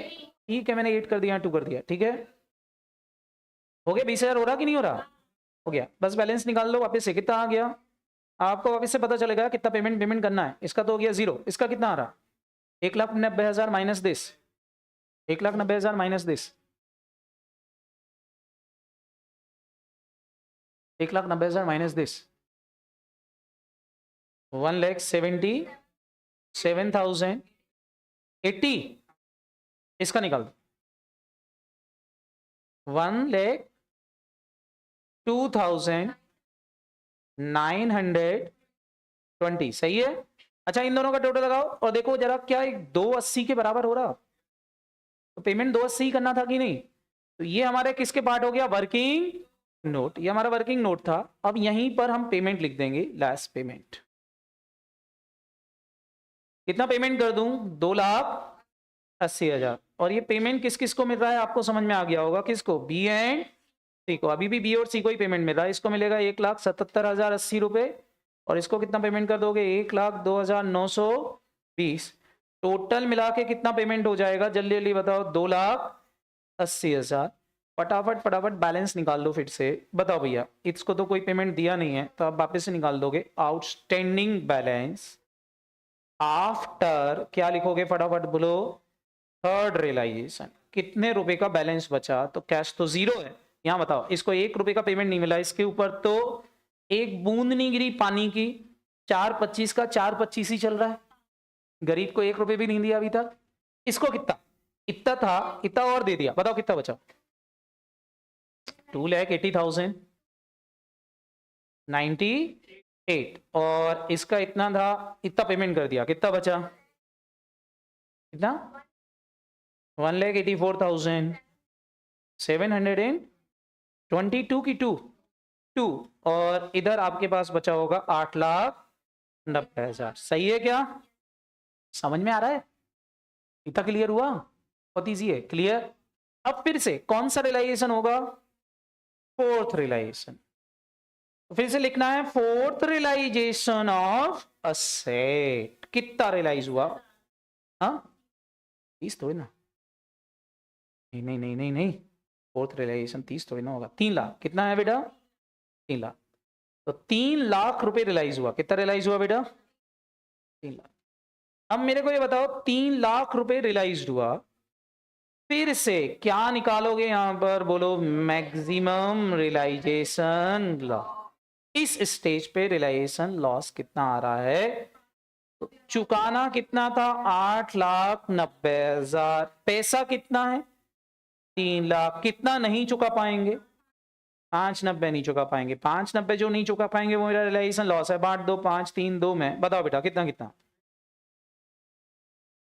ठीक है, मैंने 8 कर दिया, 2 कर दिया। ठीक है, हो गया 20,000। हो रहा कि नहीं हो रहा? हो गया। बस बैलेंस निकाल लो वापस से, कितना आ गया आपको वापस से पता चलेगा कितना पेमेंट करना है। इसका तो हो गया 0। इसका कितना आ रहा? 1,90,000 minus this, 1,90,000 minus this, 1,90,000 minus this, 1,77,080। इसका निकाल दो 1,02,920। सही है। अच्छा इन दोनों का टोटल लगाओ और देखो जरा, क्या 280 के बराबर हो रहा? तो पेमेंट 280 करना था कि नहीं? तो ये हमारे किसके पार्ट हो गया? Working note. ये हमारा वर्किंग नोट था। अब यहीं पर हम पेमेंट लिख देंगे, लास्ट पेमेंट। कितना पेमेंट कर दूं? 2,80,000। और ये पेमेंट किस किस को मिल रहा है आपको समझ में आ गया होगा। किसको? बी एंड सी को। अभी भी बी और सी को ही पेमेंट मिल रहा है। इसको मिलेगा 1,77,080 रुपए। और इसको कितना पेमेंट कर दोगे? 1,02,920। टोटल मिला के कितना पेमेंट हो जाएगा? जल्दी जल्दी बताओ। 2,80,000। फटाफट फटाफट बैलेंस निकाल लो फिर से। बताओ भैया, इसको तो कोई पेमेंट दिया नहीं है तो आप वापस से निकाल दोगे। आउटस्टैंडिंग बैलेंस आफ्टर क्या लिखोगे? फटाफट बोलो। Third realisation. कितने रुपए का बैलेंस बचा? तो कैश तो 0 है। यहां बताओ, इसको 1 रुपए का पेमेंट नहीं मिला, इसके ऊपर तो एक बूंद नहीं गिरी पानी की। 4,25 का 4,25 ही चल रहा है। गरीब को 1 रुपए भी नहीं दिया अभी तक। इसको कितना? इतना था, इतना और दे दिया। बताओ कितना बचा? 2,80,098। और इसका इतना था, इतना पेमेंट कर दिया। कितना बचा? कितना? 1,84,722 की 2 और इधर आपके पास बचा होगा 8,90,000। सही है क्या? समझ में आ रहा है? इतना क्लियर हुआ? बहुत इजी है। क्लियर? अब फिर से कौन सा रियलाइजेशन होगा? Fourth realisation. तो फिर से लिखना है फोर्थ रियलाइजेशन ऑफ असेट। कितना रियलाइज हुआ? हाँ 30 थोड़ी ना, नहीं नहीं नहीं नहीं नहीं, फोर्थ रियलाइजेशन 30 थोड़ी ना होगा। 3 लाख। कितना है बेटा? 3 लाख। तो 3 लाख रुपए रियलाइज हुआ। कितना रियलाइज हुआ बेटा? 3 लाख। अब मेरे को ये बताओ, 3 लाख रुपए रियलाइज हुआ, फिर से क्या निकालोगे यहां पर? बोलो मैक्सिमम रियलाइजेशन लॉस। इस स्टेज पे रियलाइजेशन लॉस कितना आ रहा है? तो चुकाना कितना था? 8,90,000। पैसा कितना है? 3 लाख। कितना नहीं चुका पाएंगे? 5,90 नहीं चुका पाएंगे। 5,90 जो नहीं चुका पाएंगे वो मेरा रियलाइजेशन लॉस है। बांट दो 5, 3, 2 में। बताओ बेटा कितना कितना?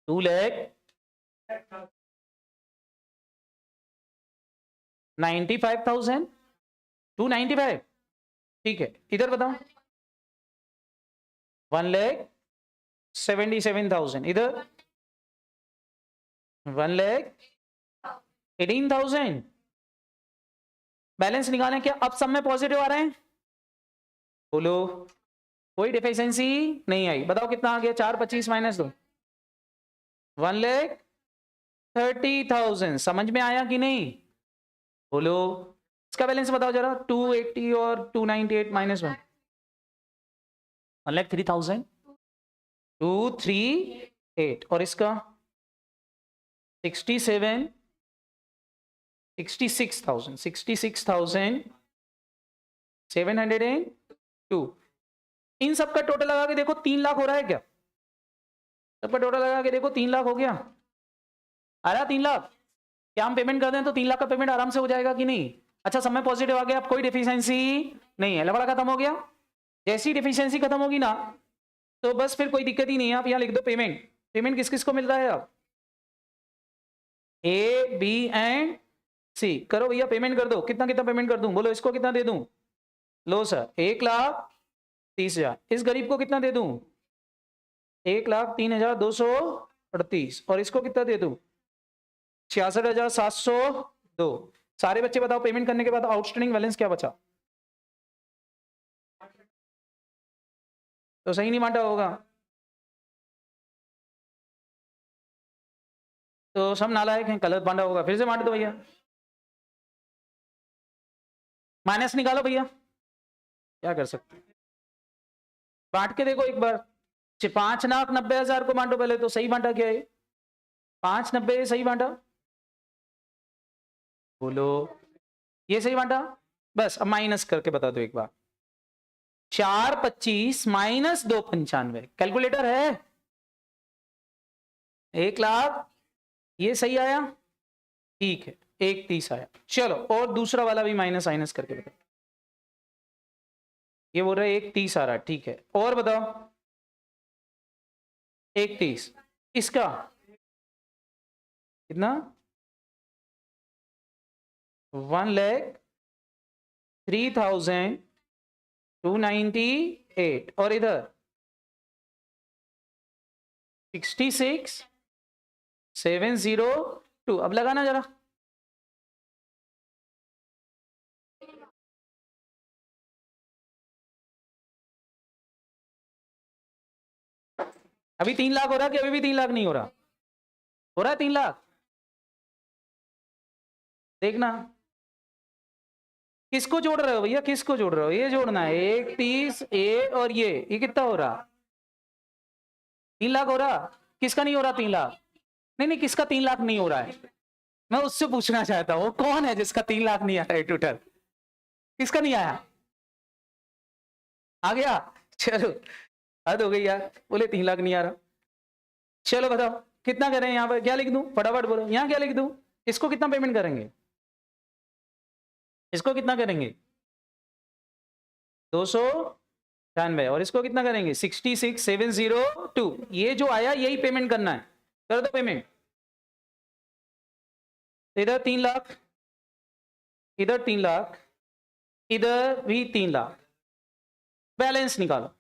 2 लाख 95,000। 295। ठीक है, इधर बताओ 1,77,000। इधर 1,18,000। बैलेंस निकालें क्या? अब सब में पॉजिटिव आ रहे हैं? बोलो। कोई डिफिशिएंसी नहीं आई। बताओ कितना आ गया? 4,25 माइनस 2, 1,30,000। समझ में आया कि नहीं? बोलो। इसका बैलेंस बताओ जरा। 280 और 298 माइनस 1, 1,03,000। 238 और इसका 66,000, 66,702। इन सब का टोटल लगा के देखो 3 लाख हो रहा है क्या? सबका टोटल लगा के देखो 3 लाख हो गया? आ रहा 3 लाख? क्या हम पेमेंट कर दें तो 3 लाख का पेमेंट आराम से हो जाएगा कि नहीं? अच्छा सब में पॉजिटिव आ गया। अब कोई डिफिशिएंसी नहीं है। लफड़ा खत्म हो गया। जैसी डिफिशिएंसी खत्म होगी ना तो बस फिर कोई दिक्कत ही नहीं है। आप यहाँ लिख दो पेमेंट। पेमेंट किस किस को मिल रहा है अब? ए बी एंड सी। करो भैया, पेमेंट कर दो। कितना कितना पेमेंट कर दूं? बोलो, इसको कितना दे दूं? लो सर, 1,30,000। इस गरीब को कितना दे दूं? 1,03,238। और इसको कितना दे दूं? 66,702। सारे बच्चे बताओ, पेमेंट करने के बाद आउटस्टैंडिंग बैलेंस क्या बचा? तो सही नहीं बांटा होगा, तो सब नालायक हैं, गलत बांटा होगा। फिर से बांट दो भैया, माइनस निकालो भैया, क्या कर सकते हैं? बांट के देखो एक बार। 5,90,000 को बांटो पहले, तो सही बांटा क्या है? 5,90 सही बांटा? बोलो, ये सही बांटा? बस अब माइनस करके बता दो एक बार। 4,25 माइनस 2,95। कैलकुलेटर है? 1,00,000। ये सही आया? ठीक है, 1,30 आया। चलो, और दूसरा वाला भी माइनस माइनस करके बताओ। ये बोल रहा है 1,30 आ रहा है, ठीक है। और बताओ, 1,30 इसका कितना? 1,03,298। और इधर 66,702। अब लगाना जरा। अभी 3 लाख हो रहा कि अभी भी 3 लाख नहीं हो रहा? हो रहा है 3 लाख। देखना किसको जोड़ रहे हो भैया, किसको जोड़ रहे हो? ये जोड़ना है 1,30 ए और ये कितना हो रहा? 3 लाख हो रहा। किसका नहीं हो रहा 3 लाख? नहीं नहीं, किसका 3 लाख नहीं हो रहा है? मैं उससे पूछना चाहता हूँ, कौन है जिसका 3 लाख नहीं आया है टोटल? किसका नहीं आया? आ गया? चलो, हद हो गई यार, बोले 3 लाख नहीं आ रहा। चलो बताओ कितना करें? यहाँ पर क्या लिख दूं? फटाफट बोलो, यहाँ क्या लिख दूं? इसको कितना पेमेंट करेंगे? इसको कितना करेंगे? 296। और इसको कितना करेंगे? 66,702। ये जो आया यही पेमेंट करना है, कर दो पेमेंट। इधर 3 लाख, इधर 3 लाख, इधर भी 3 लाख। बैलेंस निकालो।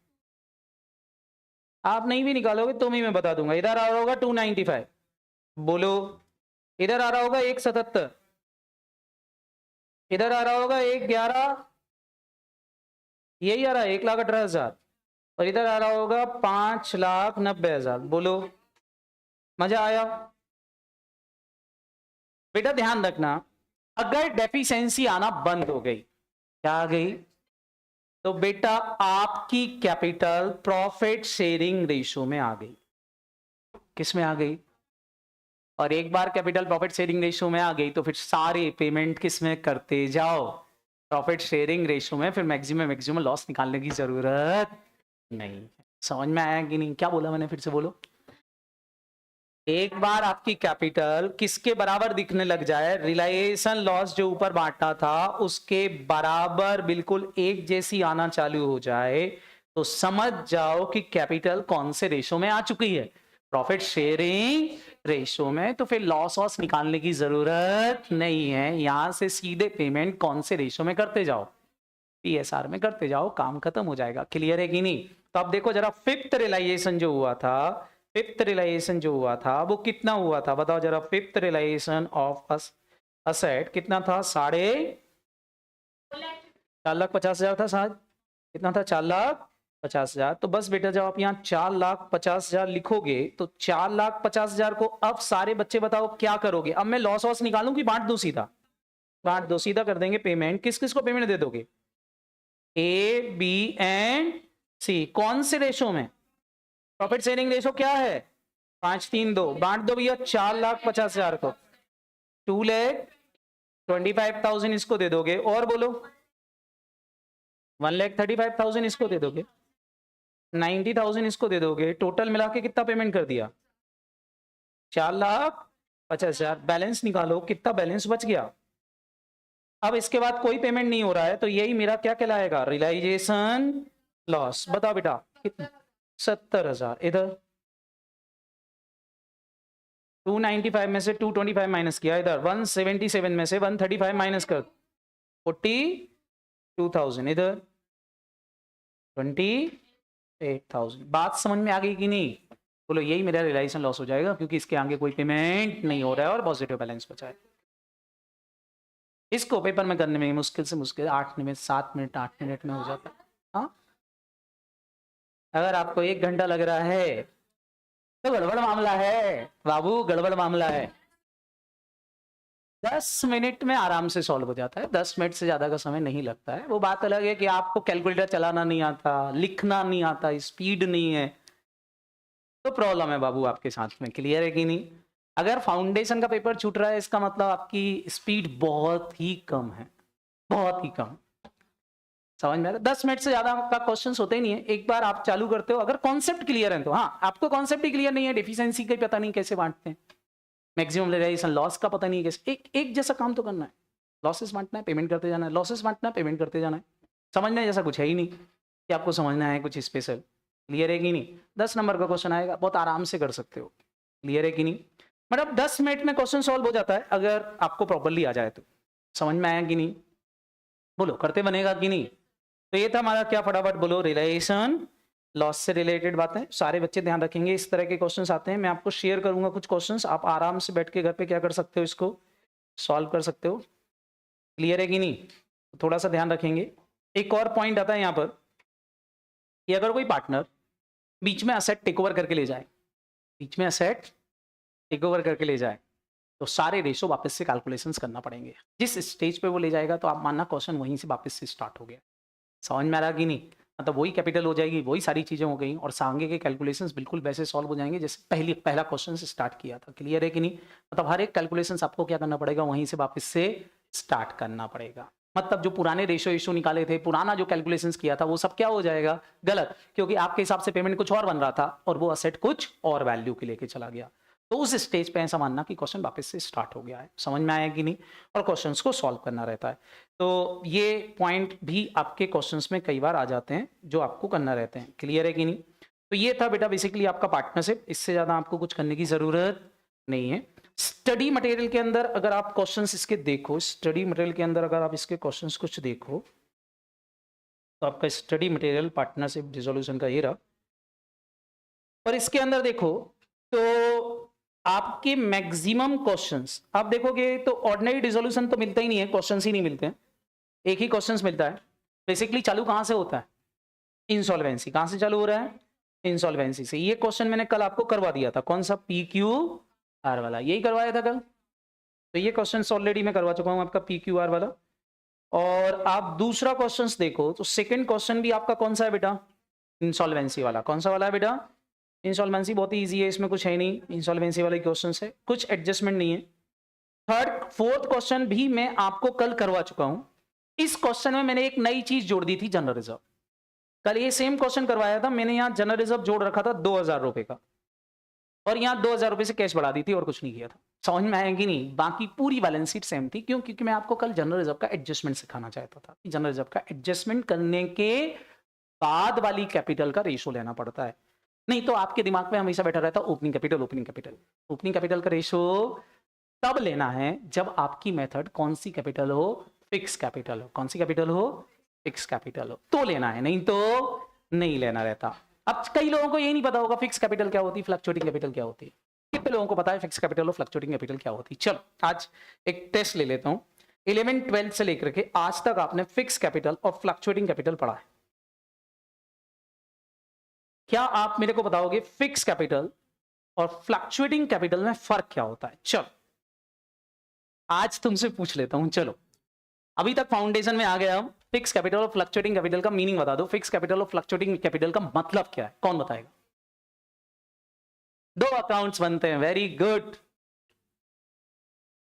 आप नहीं भी निकालोगे तो भी मैं बता दूंगा। इधर आ रहा होगा 295। बोलो, इधर आ रहा होगा 177। इधर आ रहा होगा 111। यही आ रहा है 1,18,000। और इधर आ रहा होगा 5,90,000। बोलो, मजा आया? बेटा ध्यान रखना, अगर डेफिशिएंसी आना बंद हो गई, क्या आ गई? तो बेटा आपकी कैपिटल प्रॉफिट शेयरिंग रेशियो में आ गई। किस में आ गई? और एक बार कैपिटल प्रॉफिट शेयरिंग रेशियो में आ गई तो फिर सारे पेमेंट किस में करते जाओ? प्रॉफिट शेयरिंग रेशियो में। फिर मैक्सिमम लॉस निकालने की जरूरत नहीं। समझ में आया कि नहीं? क्या बोला मैंने? फिर से बोलो। एक बार आपकी कैपिटल किसके बराबर दिखने लग जाए? रिलायेशन लॉस जो ऊपर बांटा था उसके बराबर बिल्कुल एक जैसी आना चालू हो जाए, तो समझ जाओ कि कैपिटल कौन से रेशो में आ चुकी है? प्रॉफिट शेयरिंग रेशो में। तो फिर लॉस वॉस निकालने की जरूरत नहीं है, यहां से सीधे पेमेंट कौन से रेशो में करते जाओ? पीएसआर में करते जाओ, काम खत्म हो जाएगा। क्लियर है कि नहीं? तो अब देखो जरा, फिफ्थ रियलाइजेशन जो हुआ था, फिफ्थ रियलाइजेशन जो हुआ था वो कितना हुआ था? बताओ जरा। फिफ्थ रियलाइजेशन ऑफ असेट कितना था? 4,50,000 था शायद। कितना था? 4,50,000। तो बस बेटा जब आप यहाँ 4,50,000 लिखोगे तो 4,50,000 को अब सारे बच्चे बताओ क्या करोगे? अब मैं लॉस वॉस निकालूं कि बांट दो सीधा? बांट दो, सीधा कर देंगे पेमेंट। किस किस को पेमेंट दे दोगे? ए बी एंड सी। कौन से रेशो में? प्रॉफिट शेयरिंग रेशो क्या है? 5-3-2। बांट दो भैया 4,50,000 को। 2,25,000 इसको दे दोगे। और बोलो, 1,35,000 इसको दे दोगे। 90,000 इसको दे दोगे। टोटल मिला के कितना पेमेंट कर दिया? 4,50,000। बैलेंस निकालो, कितना बैलेंस बच गया? अब इसके बाद कोई पेमेंट नहीं हो रहा है तो यही मेरा क्या कहलाएगा? Realisation loss. बताओ बेटा कितना? 70,000। इधर 295 में से 225 माइनस किया, इधर 177 में से 135 माइनस कर 42,000, इधर 28,000। बात समझ में आ गई कि नहीं? बोलो यही मेरा रियलाइजेशन लॉस हो जाएगा क्योंकि इसके आगे कोई पेमेंट नहीं हो रहा है और पॉजिटिव बैलेंस बचा है। इसको पेपर में करने में मुश्किल से मुश्किल 8 मिनट 7 मिनट 8 मिनट में हो जाता है। हाँ, अगर आपको 1 घंटा लग रहा है तो गड़बड़ मामला है बाबू, गड़बड़ मामला है। 10 मिनट में आराम से सॉल्व हो जाता है, 10 मिनट से ज्यादा का समय नहीं लगता है। वो बात अलग है कि आपको कैलकुलेटर चलाना नहीं आता, लिखना नहीं आता, स्पीड नहीं है, तो प्रॉब्लम है बाबू आपके साथ में। क्लियर है कि नहीं? अगर फाउंडेशन का पेपर छूट रहा है इसका मतलब आपकी स्पीड बहुत ही कम है, बहुत ही कम। समझ में आ रहा है? 10 मिनट से ज्यादा का क्वेश्चंस होते ही नहीं है। एक बार आप चालू करते हो, अगर कॉन्सेप्ट क्लियर है तो। हाँ, आपको कॉन्सेप्ट ही क्लियर नहीं है, डेफिशिएंसी का पता नहीं कैसे बांटते हैं, मैक्सिमम रियलाइजेशन लॉस का पता नहीं है कैसे। एक जैसा काम तो करना है, लॉसेस बांटना है, पेमेंट करते जाना है, लॉसेस बांटना है, पेमेंट करते जाना है। समझना जैसा कुछ है ही नहीं कि आपको समझना है कुछ स्पेशल। क्लियर है कि नहीं? 10 नंबर का क्वेश्चन आएगा, बहुत आराम से कर सकते हो। क्लियर है कि नहीं? मतलब 10 मिनट में क्वेश्चन सॉल्व हो जाता है अगर आपको प्रॉपरली आ जाए तो। समझ में आया कि नहीं? बोलो करते बनेगा कि नहीं? तो ये था हमारा क्या, फटाफट बोलो, रिलेशन लॉस से रिलेटेड बातें। सारे बच्चे ध्यान रखेंगे, इस तरह के क्वेश्चंस आते हैं। मैं आपको शेयर करूंगा कुछ क्वेश्चंस, आप आराम से बैठ के घर पे क्या कर सकते हो, इसको सॉल्व कर सकते हो। क्लियर है कि नहीं? तो थोड़ा सा ध्यान रखेंगे। एक और पॉइंट आता है यहाँ पर कि अगर कोई पार्टनर बीच में असेट टेक ओवर करके ले जाए, बीच में असेट टेक ओवर करके ले जाए, तो सारे रेशो वापस से कैलकुलेशंस करना पड़ेंगे। जिस स्टेज पे वो ले जाएगा तो आप मानना क्वेश्चन वहीं से वापस से स्टार्ट हो गया। समझ में आ रहा कि नहीं? मतलब वही कैपिटल हो जाएगी, वही सारी चीजें हो गई और आगे के कैलकुलेशंस बिल्कुल वैसे सॉल्व हो जाएंगे जैसे पहला क्वेश्चन से स्टार्ट किया था। क्लियर है कि नहीं? मतलब हर एक कैलकुलेशंस आपको क्या करना पड़ेगा, वहीं से वापस से स्टार्ट करना पड़ेगा। मतलब जो पुराने रेशो इशू निकाले थे, पुराना जो कैलकुलेशंस किया था, वो सब क्या हो जाएगा, गलत, क्योंकि आपके हिसाब से पेमेंट कुछ और बन रहा था और वो असेट कुछ और वैल्यू के लेके चला गया। तो उस स्टेज पे ऐसा मानना कि क्वेश्चन वापस से स्टार्ट हो गया है। समझ में आया कि नहीं? और क्वेश्चंस को सॉल्व करना रहता है। तो ये पॉइंट भी आपके क्वेश्चंस में कई बार आ जाते हैं जो आपको करना रहते हैं। क्लियर है कि नहीं? तो ये था बेटा बेसिकली आपका पार्टनरशिप। इससे ज्यादा आपको कुछ करने की जरूरत नहीं है। स्टडी मटेरियल के अंदर अगर आप क्वेश्चंस इसके देखो, स्टडी मटेरियल के अंदर अगर आप इसके क्वेश्चंस कुछ देखो, तो आपका स्टडी मटेरियल पार्टनरशिप रिजोल्यूशन का ये रहा। और इसके अंदर देखो तो आपके मैक्सिमम क्वेश्चंस आप देखोगे तो ऑर्डिनरी रिजोल्यूशन तो मिलता ही नहीं है, क्वेश्चंस ही नहीं मिलते हैं, एक ही क्वेश्चंस मिलता है। बेसिकली चालू कहां से होता है, इंसॉल्वेंसी। कहां से चालू हो रहा है, इंसॉल्वेंसी से। ये क्वेश्चन मैंने कल आपको करवा दिया था, कौन सा, PQR वाला, यही करवाया था कल। तो ये क्वेश्चन ऑलरेडी मैं करवा चुका हूं आपका PQR वाला। और आप दूसरा क्वेश्चन देखो तो सेकंड क्वेश्चन भी आपका कौन सा है बेटा, इंसॉल्वेंसी वाला। कौन सा वाला है बेटा, इंसॉल्वेंसी। बहुत ही ईजी है, इसमें कुछ है नहीं, इंसॉल्वेंसी वाले क्वेश्चन है, कुछ एडजस्टमेंट नहीं है। थर्ड फोर्थ क्वेश्चन भी मैं आपको कल करवा चुका हूं। इस क्वेश्चन में मैंने एक नई चीज जोड़ दी थी, जनरल रिजर्व। कल ये सेम क्वेश्चन करवाया था, मैंने यहां जनरल रिजर्व जोड़ रखा था 2,000 रुपए का, और यहां 2,000 रुपए से कैश बढ़ा दी थी और कुछ नहीं किया था। समझ में आएगी नहीं? बाकी पूरी बैलेंस शीट सेम थी। क्यों? क्योंकि मैं आपको कल जनरल रिजर्व का एडजस्टमेंट सिखाना चाहता था। जनरल रिजर्व का एडजस्टमेंट करने के बाद वाली कैपिटल का रेशो लेना पड़ता है। नहीं तो आपके दिमाग में हमेशा बैठा रहता opening capital, opening capital. Opening capital का रेशो तब लेना है जब आपकी मेथड कौन सी कैपिटल हो, फिक्स कैपिटल हो। कौन सी कैपिटल हो, फिक्स कैपिटल हो, तो लेना है, नहीं तो नहीं लेना रहता। अब कई लोगों को ये नहीं पता होगा फिक्स कैपिटल क्या होती है, फ्लक्चुएटिंग कैपिटल क्या होती है। कितने लोगों को पता है फिक्स कैपिटल और फ्लक्चुएटिंग कैपिटल क्या होती है? चलो आज एक टेस्ट ले लेता हूं। 11 12 से लेकर के आज तक आपने फिक्स कैपिटल और फ्लक्चुएटिंग कैपिटल पढ़ा है? क्या आप मेरे को बताओगे फिक्स कैपिटल और फ्लक्चुएटिंग कैपिटल में फर्क क्या होता है? चलो आज तुमसे पूछ लेता हूं। चलो अभी तक फाउंडेशन में आ गया हम। फिक्स कैपिटल और फ्लक्चुएटिंग कैपिटल का मीनिंग बता दो। फिक्स कैपिटल और फ्लक्चुएटिंग कैपिटल का मतलब क्या है, कौन बताएगा? दो अकाउंट्स बनते हैं, वेरी गुड।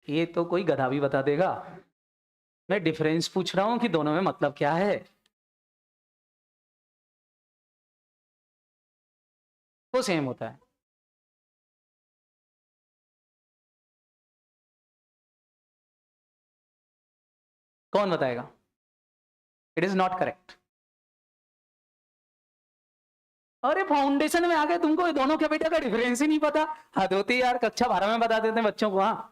ये तो कोई गधा भी बता देगा। मैं डिफरेंस पूछ रहा हूं कि दोनों में मतलब क्या है। वो सेम होता है। कौन बताएगा? It is not correct. अरे फाउंडेशन में आ गए, तुमको ये दोनों कैपिटल का डिफरेंस ही नहीं पता। हद होती है यार, कक्षा 12 में बता देते हैं बच्चों को। हाँ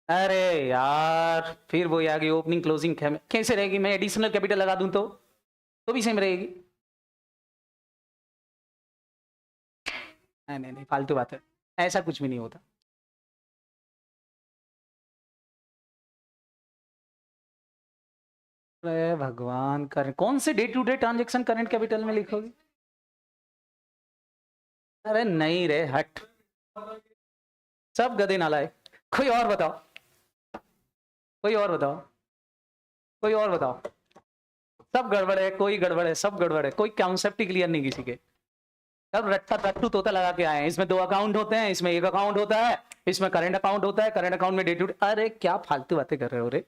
अरे यार फिर वो आगे ओपनिंग क्लोजिंग कैसे रहेगी? मैं एडिशनल कैपिटल लगा दूं तो भी सेम रहेगी। नहीं नहीं नहीं, फालतू बात है, ऐसा कुछ भी नहीं होता। अरे भगवान, करंट कौन से day to day transaction current capital में लिखोगे? अरे नहीं रे, हट, सब गधे नालायक। कोई और बताओ, कोई और बताओ, कोई और बताओ। सब गड़बड़ है, कोई गड़बड़ है, सब गड़बड़ है, कोई कॉन्सेप्ट ही क्लियर नहीं किसी के। सब रट्टा रट्टू तोता लगा के आए हैं। इसमें 2 अकाउंट होते हैं, इसमें 1 अकाउंट होता है, इसमें करंट अकाउंट होता है, करंट अकाउंट में डे टू डे। अरे क्या फालतू बातें कर रहे हो रे।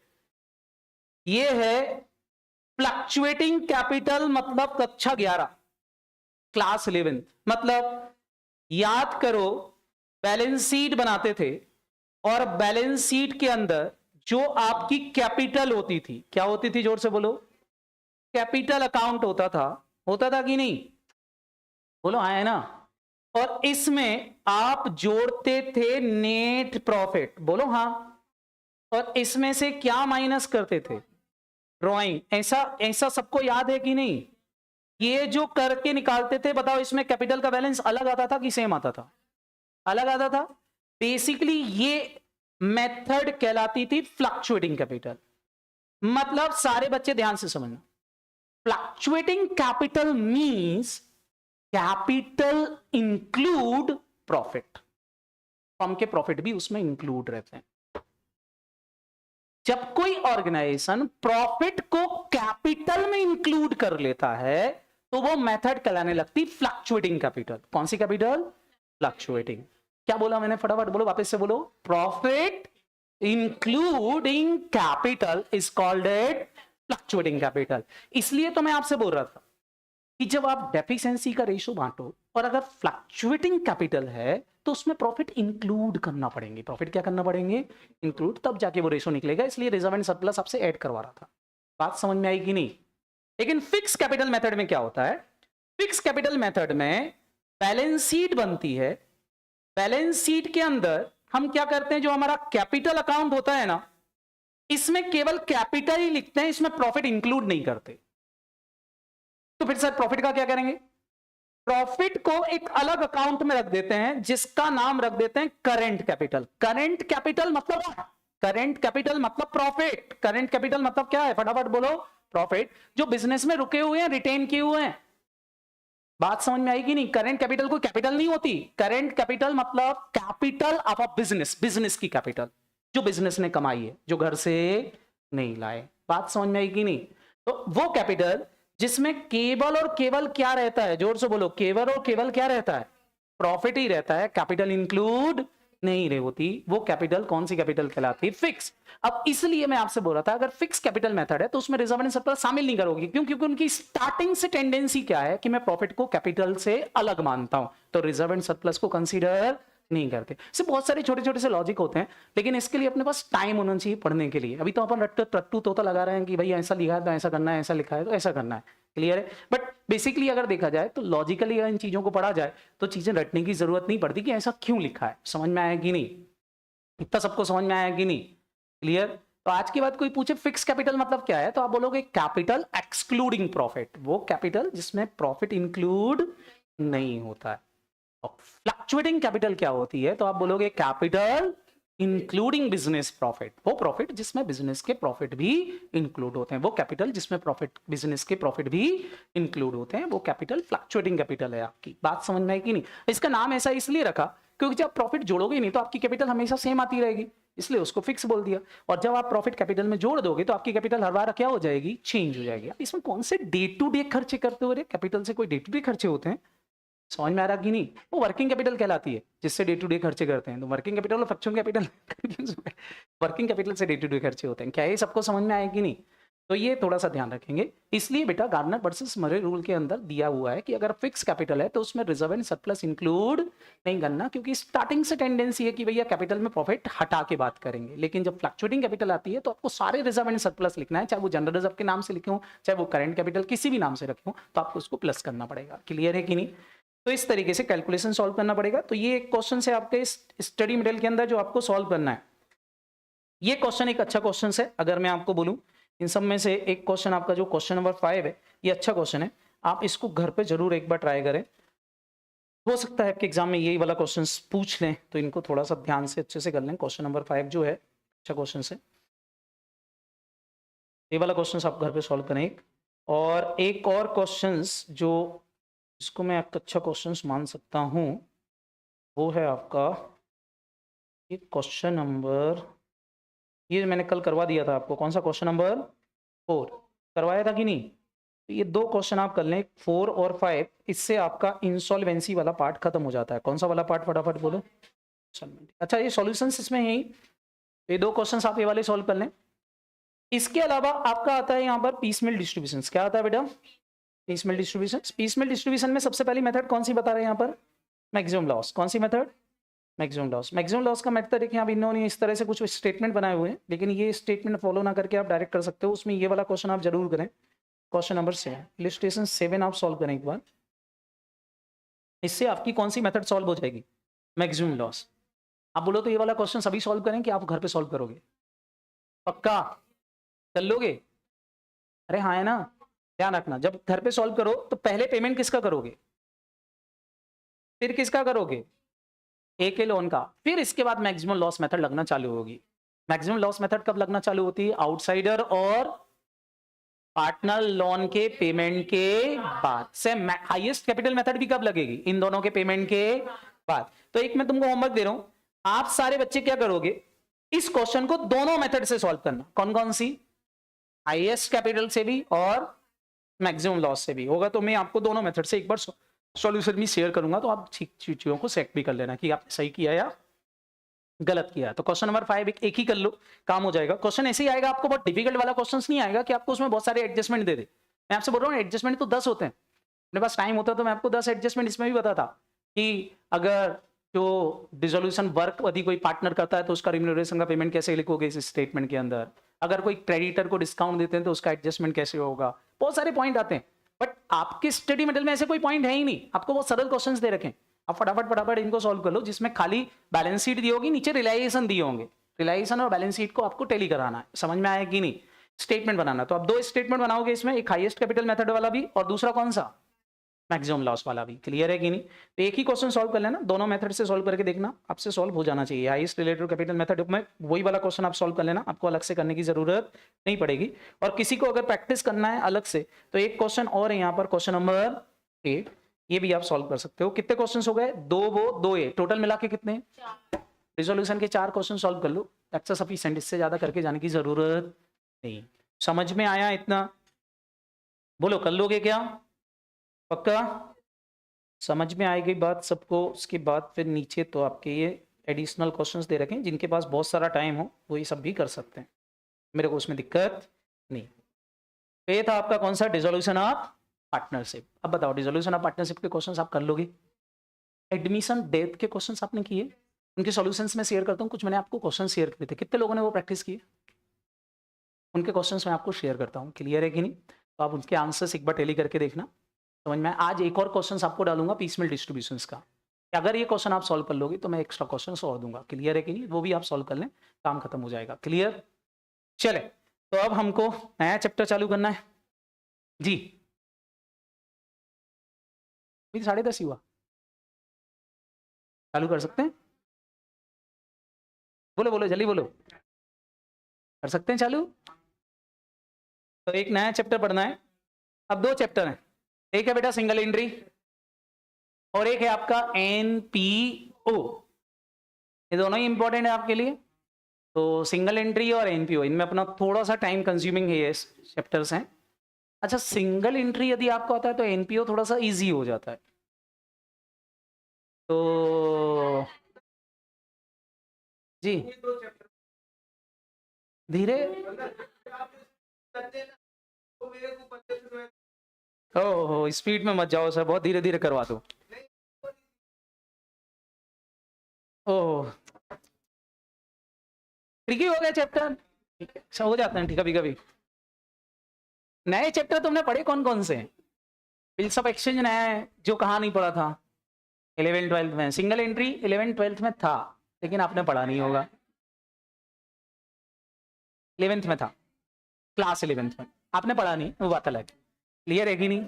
ये है फ्लक्चुएटिंग कैपिटल, मतलब कक्षा 11 क्लास 11। मतलब याद करो, बैलेंस शीट बनाते थे और बैलेंस शीट के अंदर जो आपकी कैपिटल होती थी, क्या होती थी? जोर से बोलो। कैपिटल अकाउंट होता था कि नहीं? बोलो हाँ, है ना? और इसमें आप जोड़ते थे नेट प्रॉफिट, बोलो हाँ। और इसमें से क्या माइनस करते थे? ड्रॉइंग। ऐसा ऐसा सबको याद है कि नहीं? ये जो करके निकालते थे, बताओ इसमें कैपिटल का बैलेंस अलग आता था कि सेम आता था? अलग आता था। बेसिकली ये मेथड कहलाती थी फ्लक्चुएटिंग कैपिटल। मतलब सारे बच्चे ध्यान से समझना, fluctuating capital means capital include profit. Firm के प्रॉफिट भी उसमें इंक्लूड रहते हैं। जब कोई ऑर्गेनाइजेशन प्रॉफिट को कैपिटल में इंक्लूड कर लेता है तो वो मेथड कहलाने लगती फ्लक्चुएटिंग कैपिटल। कौन सी कैपिटल? फ्लक्चुएटिंग। क्या बोला मैंने? फटाफट बोलो, वापस से बोलो। Profit including capital is called it fluctuating capital. इसलिए तो मैं आपसे बोल रहा था कि जब आप डेफिशिएंसी का रेशो बांटो और अगर फ्लक्चुएटिंग कैपिटल है तो उसमें प्रॉफिट इंक्लूड करना पड़ेंगे। प्रॉफिट क्या करना पड़ेंगे? इंक्लूड, तब जाके वो रेशो निकलेगा। इसलिए रिजर्व एंड सरप्लस आपसे ऐड करवा रहा था। बात समझ में आई कि नहीं? लेकिन फिक्स कैपिटल मेथड में क्या होता है? फिक्स कैपिटल मेथड में बैलेंस शीट बनती है। बैलेंस शीट के अंदर हम क्या करते हैं, जो हमारा कैपिटल अकाउंट होता है ना, इसमें केवल कैपिटल ही लिखते हैं, इसमें प्रॉफिट इंक्लूड नहीं करते। तो फिर सर प्रॉफिट का क्या करेंगे? प्रॉफिट को एक अलग अकाउंट में रख देते हैं जिसका नाम रख देते हैं करंट कैपिटल। करंट कैपिटल मतलब, करंट कैपिटल मतलब प्रॉफिट। करंट कैपिटल मतलब क्या है? फटाफट बोलो। प्रॉफिट जो बिजनेस में रुके हुए हैं, रिटेन किए हुए हैं। बात समझ में आएगी नहीं? करंट कैपिटल कोई कैपिटल नहीं होती। करंट कैपिटल मतलब capital of a business, business की कैपिटल जो बिजनेस ने कमाई है, जो घर से नहीं लाए। बात समझ में आएगी नहीं? तो वो कैपिटल जिसमें केवल और केवल क्या रहता है? जोर से बोलो। केवल और केवल क्या रहता है? प्रॉफिट ही रहता है, कैपिटल इंक्लूड नहीं रही होती। वो कैपिटल कौन सी कैपिटल कहलाती है? फिक्स। अब इसलिए मैं आपसे बोल रहा था, अगर फिक्स कैपिटल मेथड है तो उसमें रिजर्व एंड सरप्लस शामिल नहीं करोगे। क्यों? क्योंकि उनकी स्टार्टिंग से टेंडेंसी क्या है कि मैं प्रॉफिट को कैपिटल से अलग मानता हूं, तो रिजर्व एंड सरप्लस को कंसीडर नहीं करते। सिर्फ बहुत सारे छोटे छोटे से लॉजिक होते हैं, लेकिन इसके लिए अपने पास टाइम होना चाहिए पढ़ने के लिए। अभी तो अपन रट्टू तोता लगा रहे हैं कि भाई ऐसा लिखा है तो ऐसा करना है, ऐसा लिखा है तो ऐसा करना है। क्लियर है? बट बेसिकली अगर देखा जाए तो लॉजिकली इन चीजों को पढ़ा जाए तो चीजें रटने की जरूरत नहीं पड़ती कि ऐसा क्यों लिखा है। समझ में आया कि नहीं? इतना सबको समझ में आया कि नहीं? क्लियर? तो आज के बाद कोई पूछे फिक्स कैपिटल मतलब क्या है, तो आप बोलोगे कैपिटल एक्सक्लूडिंग प्रॉफिट। वो कैपिटल जिसमें प्रॉफिट इंक्लूड नहीं होता है। और फ्लक्चुएटिंग कैपिटल क्या होती है, तो आप बोलोगे कैपिटल इंक्लूडिंग बिजनेस प्रॉफिट। वो प्रॉफिट जिसमें बिजनेस के प्रॉफिट भी इंक्लूड होते हैं, वो कैपिटल जिसमें प्रॉफिट, बिजनेस के प्रॉफिट भी इंक्लूड होते हैं, वो कैपिटल फ्लक्चुएटिंग कैपिटल है आपकी। बात समझ में आई कि नहीं? इसका नाम ऐसा इसलिए रखा क्योंकि जब प्रॉफिट जोड़ोगे नहीं तो आपकी कैपिटल हमेशा सेम आती रहेगी, इसलिए उसको फिक्स बोल दिया। और जब आप प्रॉफिट कैपिटल में जोड़ दोगे तो आपकी कैपिटल हर बार क्या हो जाएगी? चेंज हो जाएगी। अब इसमें कौन से डे टू डे खर्चे करते हो रे? कैपिटल से कोई डे टू डे खर्चे होते हैं? समझ में आ रहा कि नहीं? वो वर्किंग कैपिटल कहलाती है जिससे डे टू डे खर्चे करते हैं। तो वर्किंग कैपिटल और फ्लक्चुएटिंग कैपिटल वर्किंग कैपिटल से डे टू डे खर्चे होते हैं। क्या ये सबको समझ में आया कि नहीं? तो ये थोड़ा सा ध्यान रखेंगे। इसलिए बेटा गार्डनर वर्सेस मरे रूल के अंदर दिया हुआ है कि अगर फिक्स कैपिटल है तो उसमें रिजर्व एंड सरप्लस इंक्लूड नहीं करना, क्योंकि स्टार्टिंग से टेंडेंसी है कि भैया कैपिटल में प्रॉफिट हटा के बात करेंगे, लेकिन जब फ्लक्चुएटिंग कैपिटल आती है तो आपको सारे रिजर्व एंड सरप्लस लिखना है, चाहे वो जनरल रिजर्व के नाम से लिखे हो, चाहे वो करेंट कैपिटल किसी भी नाम से रखे हो, तो आपको उसको प्लस करना पड़ेगा। क्लियर है कि नहीं? तो इस तरीके से कैलकुलेशन सॉल्व करना पड़ेगा। तो ये एक क्वेश्चन है आपके इस स्टडी मटेरियल के अंदर जो आपको सॉल्व करना है। ये क्वेश्चन एक अच्छा क्वेश्चन है, अगर मैं आपको बोलूं इन सब में से एक क्वेश्चन आपका जो क्वेश्चन नंबर 5 है, ये अच्छा क्वेश्चन है, आप इसको घर पे जरूर एक बार ट्राई करें। हो सकता है कि एग्जाम में यही वाला क्वेश्चन पूछ लें, तो इनको थोड़ा सा ध्यान से अच्छे से कर लें। क्वेश्चन नंबर 5 जो है अच्छा क्वेश्चन है, ये वाला क्वेश्चन आप घर पे सॉल्व करें। और एक और क्वेश्चन जो इसको मैं एक अच्छा क्वेश्चन मान सकता हूँ वो है आपका ये क्वेश्चन नंबर, ये मैंने कल करवा दिया था आपको, कौन सा क्वेश्चन नंबर 4 करवाया था कि नहीं? तो ये दो क्वेश्चन आप कर लें 4 और 5, इससे आपका इंसॉल्वेंसी वाला पार्ट खत्म हो जाता है। कौन सा वाला पार्ट फटाफट बोलो? अच्छा, ये सॉल्यूशंस इसमें है ही, तो ये दो क्वेश्चन आप ये वाले सॉल्व कर लें। इसके अलावा आपका आता है यहाँ पर पीसमेल डिस्ट्रीब्यूशन। क्या आता है बेटा? पीसमेल डिस्ट्रीब्यूशन। पीसमेल डिस्ट्रीब्यूशन में सबसे पहली मेथड कौन सी बता रहे हैं यहाँ पर? Maximum loss. कौन सी method? Maximum loss. Maximum loss का मेथड देखिए, अब इन्होंने इस तरह से कुछ स्टेटमेंट बनाए हुए हैं, लेकिन ये स्टेटमेंट फॉलो ना करके आप डायरेक्ट कर सकते हो। उसमें ये वाला क्वेश्चन आप जरूर करें, क्वेश्चन नंबर 7, इलस्ट्रेशन 7 आप सॉल्व करें एक बार। इससे आपकी कौन सी मेथड सॉल्व हो जाएगी? Maximum loss. आप बोलो तो ये वाला क्वेश्चन सभी सॉल्व करें कि आप घर पे सॉल्व करोगे? पक्का कर लोगे? अरे हाँ है ना? ध्यान रखना, जब घर पे सॉल्व करो तो पहले पेमेंट किसका करोगे, फिर किसका करोगे? ए के लोन का, फिर इसके बाद मैक्सिमम लॉस मेथड लगना चालू होगी। मैक्सिमम लॉस मेथड कब लगना चालू होती है? आउटसाइडर और पार्टनर लोन के पेमेंट के बाद। सेम हाईएस्ट कैपिटल मेथड भी कब लगेगी? इन दोनों के पेमेंट के बाद। तो एक मैं तुमको होमवर्क दे रहा हूं, आप सारे बच्चे क्या करोगे, इस क्वेश्चन को दोनों मेथड से सॉल्व करना। कौन कौन सी? हाईएस्ट कैपिटल से भी और मैक्सिमम लॉस से भी होगा। तो मैं आपको दोनों मेथड से एक बार सॉल्यूशन भी शेयर करूंगा, तो आप ठीक चीजों को चेक भी कर लेना कि आपने सही किया या गलत किया। तो क्वेश्चन नंबर 5 एक ही कर लो, काम हो जाएगा। क्वेश्चन ऐसे ही आएगा, आपको बहुत डिफिकल्ट वाला क्वेश्चन नहीं आएगा कि आपको उसमें बहुत सारे एडजस्टमेंट दे दे। मैं आपसे बोल रहा हूँ एडजस्टमेंट तो 10 होते हैं, मेरे पास टाइम होता तो मैं आपको 10 एडजस्टमेंट इसमें भी बताता कि अगर जो डिसोल्यूशन वर्क यदि कोई पार्टनर करता है तो उसका रिम्यूनरेशन का पेमेंट कैसे लिखोगे इस स्टेटमेंट के अंदर, अगर कोई क्रेडिटर को डिस्काउंट देते हैं तो उसका एडजस्टमेंट कैसे होगा, बहुत सारे पॉइंट आते हैं। बट आपके स्टडी मटेरियल में ऐसे कोई पॉइंट है ही नहीं, आपको बहुत सरल क्वेश्चंस दे रखे हैं। आप फटाफट फटाफट इनको सॉल्व कर लो, जिसमें खाली बैलेंस शीट दी होगी, नीचे रिलाइजेशन दिए होंगे, रिलाइजेशन और बैलेंस शीट को आपको टैली कराना है। समझ में आया कि नहीं? स्टेटमेंट बनाना, तो आप दो स्टेटमेंट बनाओगे इसमें, एक हाईएस्ट कैपिटल मेथड वाला भी और दूसरा कौन सा? मैक्सिमम लॉस वाला भी। क्लियर है कि नहीं? तो एक ही क्वेश्चन सॉल्व कर लेना, दोनों मेथड से सॉल्व करके देखना, आपसे सॉल्व हो जाना चाहिए। हाईएस्ट रिलेटेड कैपिटल मेथड में वही वाला क्वेश्चन आप सॉल्व कर लेना, आपको अलग से करने की जरूरत नहीं पड़ेगी। और किसी को अगर प्रैक्टिस करना है अलग से तो एक क्वेश्चन और है यहाँ पर, क्वेश्चन नंबर 8, ये भी आप सॉल्व कर सकते हो। कितने क्वेश्चन हो गए? 2 वो 2 ये, टोटल मिला के कितने? रिजोल्यूशन के 4 क्वेश्चन सॉल्व कर लो, दैट्स सफिशिएंट। इससे ज्यादा करके जाने की जरूरत नहीं। समझ में आया इतना? बोलो कर लोगे क्या? पक्का समझ में आएगी बात सबको? उसके बाद फिर नीचे तो आपके ये एडिशनल क्वेश्चंस दे रखे हैं, जिनके पास बहुत सारा टाइम हो वो ये सब भी कर सकते हैं, मेरे को उसमें दिक्कत नहीं। तो ये था आपका कौन सा? Dissolution of partnership. अब बताओ डिसोल्यूशन ऑफ पार्टनरशिप के क्वेश्चंस आप कर लोगे? एडमिशन डेथ के क्वेश्चंस आपने किए, उनके सॉल्यूशंस में शेयर करता हूँ। कुछ मैंने आपको क्वेश्चन शेयर किए थे, कितने लोगों ने वो प्रैक्टिस किए? उनके क्वेश्चंस मैं आपको शेयर करता हूँ। क्लियर है कि नहीं? तो आप उनके आंसर्स एक बार टैली करके देखना, समझ में। आज एक और क्वेश्चन आपको डालूंगा पीसमेल डिस्ट्रीब्यूशंस का, अगर ये क्वेश्चन आप सॉल्व कर लोगे तो मैं एक्स्ट्रा क्वेश्चन और दूंगा। क्लियर है कि नहीं? वो भी आप सॉल्व कर लें, काम खत्म हो जाएगा। क्लियर? चले, तो अब हमको नया चैप्टर चालू करना है जी। 10:30 ही हुआ, चालू कर सकते हैं? बोलो बोलो जल्दी बोलो, कर सकते हैं चालू? तो एक नया चैप्टर पढ़ना है। अब 2 चैप्टर हैं, एक है बेटा सिंगल एंट्री और एक है आपका एनपीओ। ये दोनों ही इंपॉर्टेंट है आपके लिए। तो सिंगल एंट्री और एनपीओ, इनमें अपना थोड़ा सा टाइम कंज्यूमिंग है, ये चैप्टर्स हैं। अच्छा, सिंगल एंट्री यदि आपको आता है तो एनपीओ थोड़ा सा इजी हो जाता है। तो जी धीरे ओहो, स्पीड में मत जाओ सर, बहुत धीरे धीरे करवा दो। ओह, ट्रिकी हो गया चैप्टर। अच्छा, हो जाता है ठीक, कभी कभी। नए चैप्टर तुमने पढ़े कौन कौन से? बिल्स ऑफ एक्सचेंज नया है, जो कहाँ नहीं पढ़ा था 11th 12th में। सिंगल एंट्री 11th 12th में था, लेकिन आपने पढ़ा नहीं होगा। 11th में था, क्लास 11th में आपने पढ़ा नहीं, वो बात अलग। क्लियर है कि नहीं?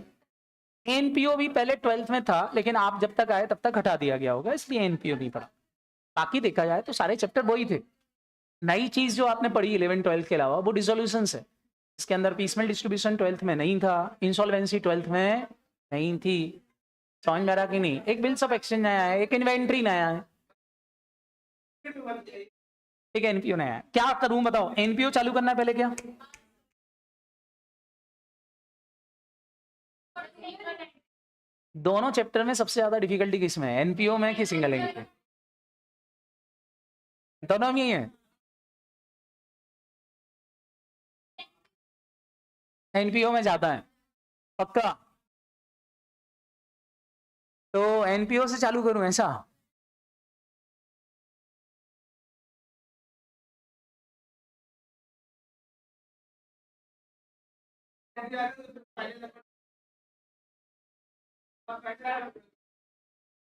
एनपीओ भी पहले 12th में था, लेकिन आप जब तक आए तब तक हटा दिया गया होगा, इसलिए एनपीओ नहीं पढ़ा। बाकी देखा जाए तो सारे चैप्टर वही थे। नई चीज जो आपने पढ़ी 11 12 के अलावा वो डिसोल्यूशन है। इसके अंदर पीसमेल डिस्ट्रीब्यूशन 12th में नहीं था, इंसॉल्वेंसी 12th में नहीं थी। समझ में आ रहा कि नहीं? एक बिल्स ऑफ एक्सचेंज नया है, एक इन्वेंट्री नया है, एक एनपीओ नया है। क्या करूं बताओ? एनपीओ चालू करना है पहले क्या? दोनों चैप्टर में सबसे ज्यादा डिफिकल्टी किस में है, एनपीओ में कि सिंगल एंट्री? दोनों में ही है। एनपीओ में जाता है पक्का? तो एनपीओ से चालू करूं ऐसा?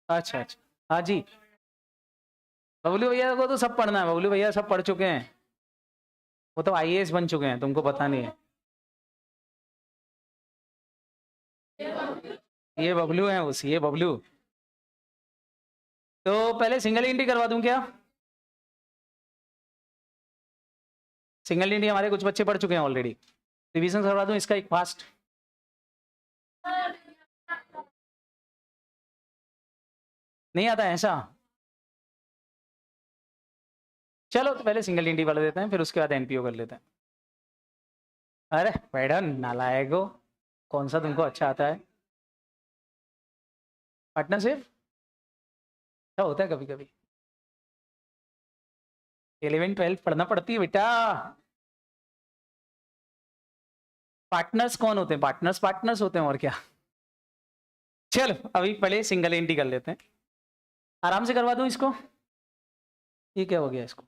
अच्छा अच्छा, हाँ जी। बबलू भैया को तो सब पढ़ना है, बबलू भैया सब पढ़ चुके हैं, वो तो आईएएस बन चुके हैं, तुमको पता नहीं है। ये बबलू है उस, ये बबलू। तो पहले सिंगल एंट्री करवा दूं क्या? सिंगल एंट्री हमारे कुछ बच्चे पढ़ चुके हैं ऑलरेडी, रिवीजन करवा दूं इसका एक फास्ट। नहीं आता है ऐसा? चलो तो पहले सिंगल एंट्री वाला देते हैं, फिर उसके बाद एनपीओ कर लेते हैं। अरे मैडम नालायक हो, कौन सा तुमको अच्छा आता है? पार्टनरशिप अच्छा होता है कभी कभी। 11 12 पढ़ना पड़ती है बेटा। पार्टनर्स कौन होते हैं? पार्टनर्स पार्टनर्स होते हैं, और क्या। चलो अभी पहले सिंगल एंट्री कर लेते हैं, आराम से करवा दूं इसको। ये क्या हो गया इसको?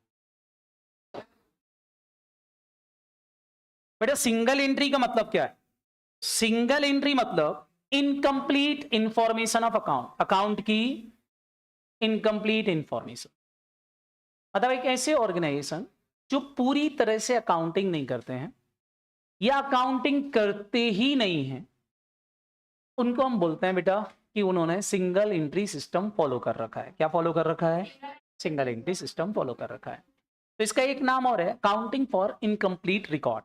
बेटा सिंगल एंट्री का मतलब क्या है? सिंगल एंट्री मतलब incomplete information of account, account की इनकम्प्लीट इंफॉर्मेशन। मतलब एक ऐसे ऑर्गेनाइजेशन जो पूरी तरह से अकाउंटिंग नहीं करते हैं या अकाउंटिंग करते ही नहीं है, उनको हम बोलते हैं बेटा कि उन्होंने सिंगल एंट्री सिस्टम फॉलो कर रखा है। क्या फॉलो कर रखा है? सिंगल एंट्री सिस्टम फॉलो कर रखा है। तो इसका एक नाम और है, accounting for incomplete record.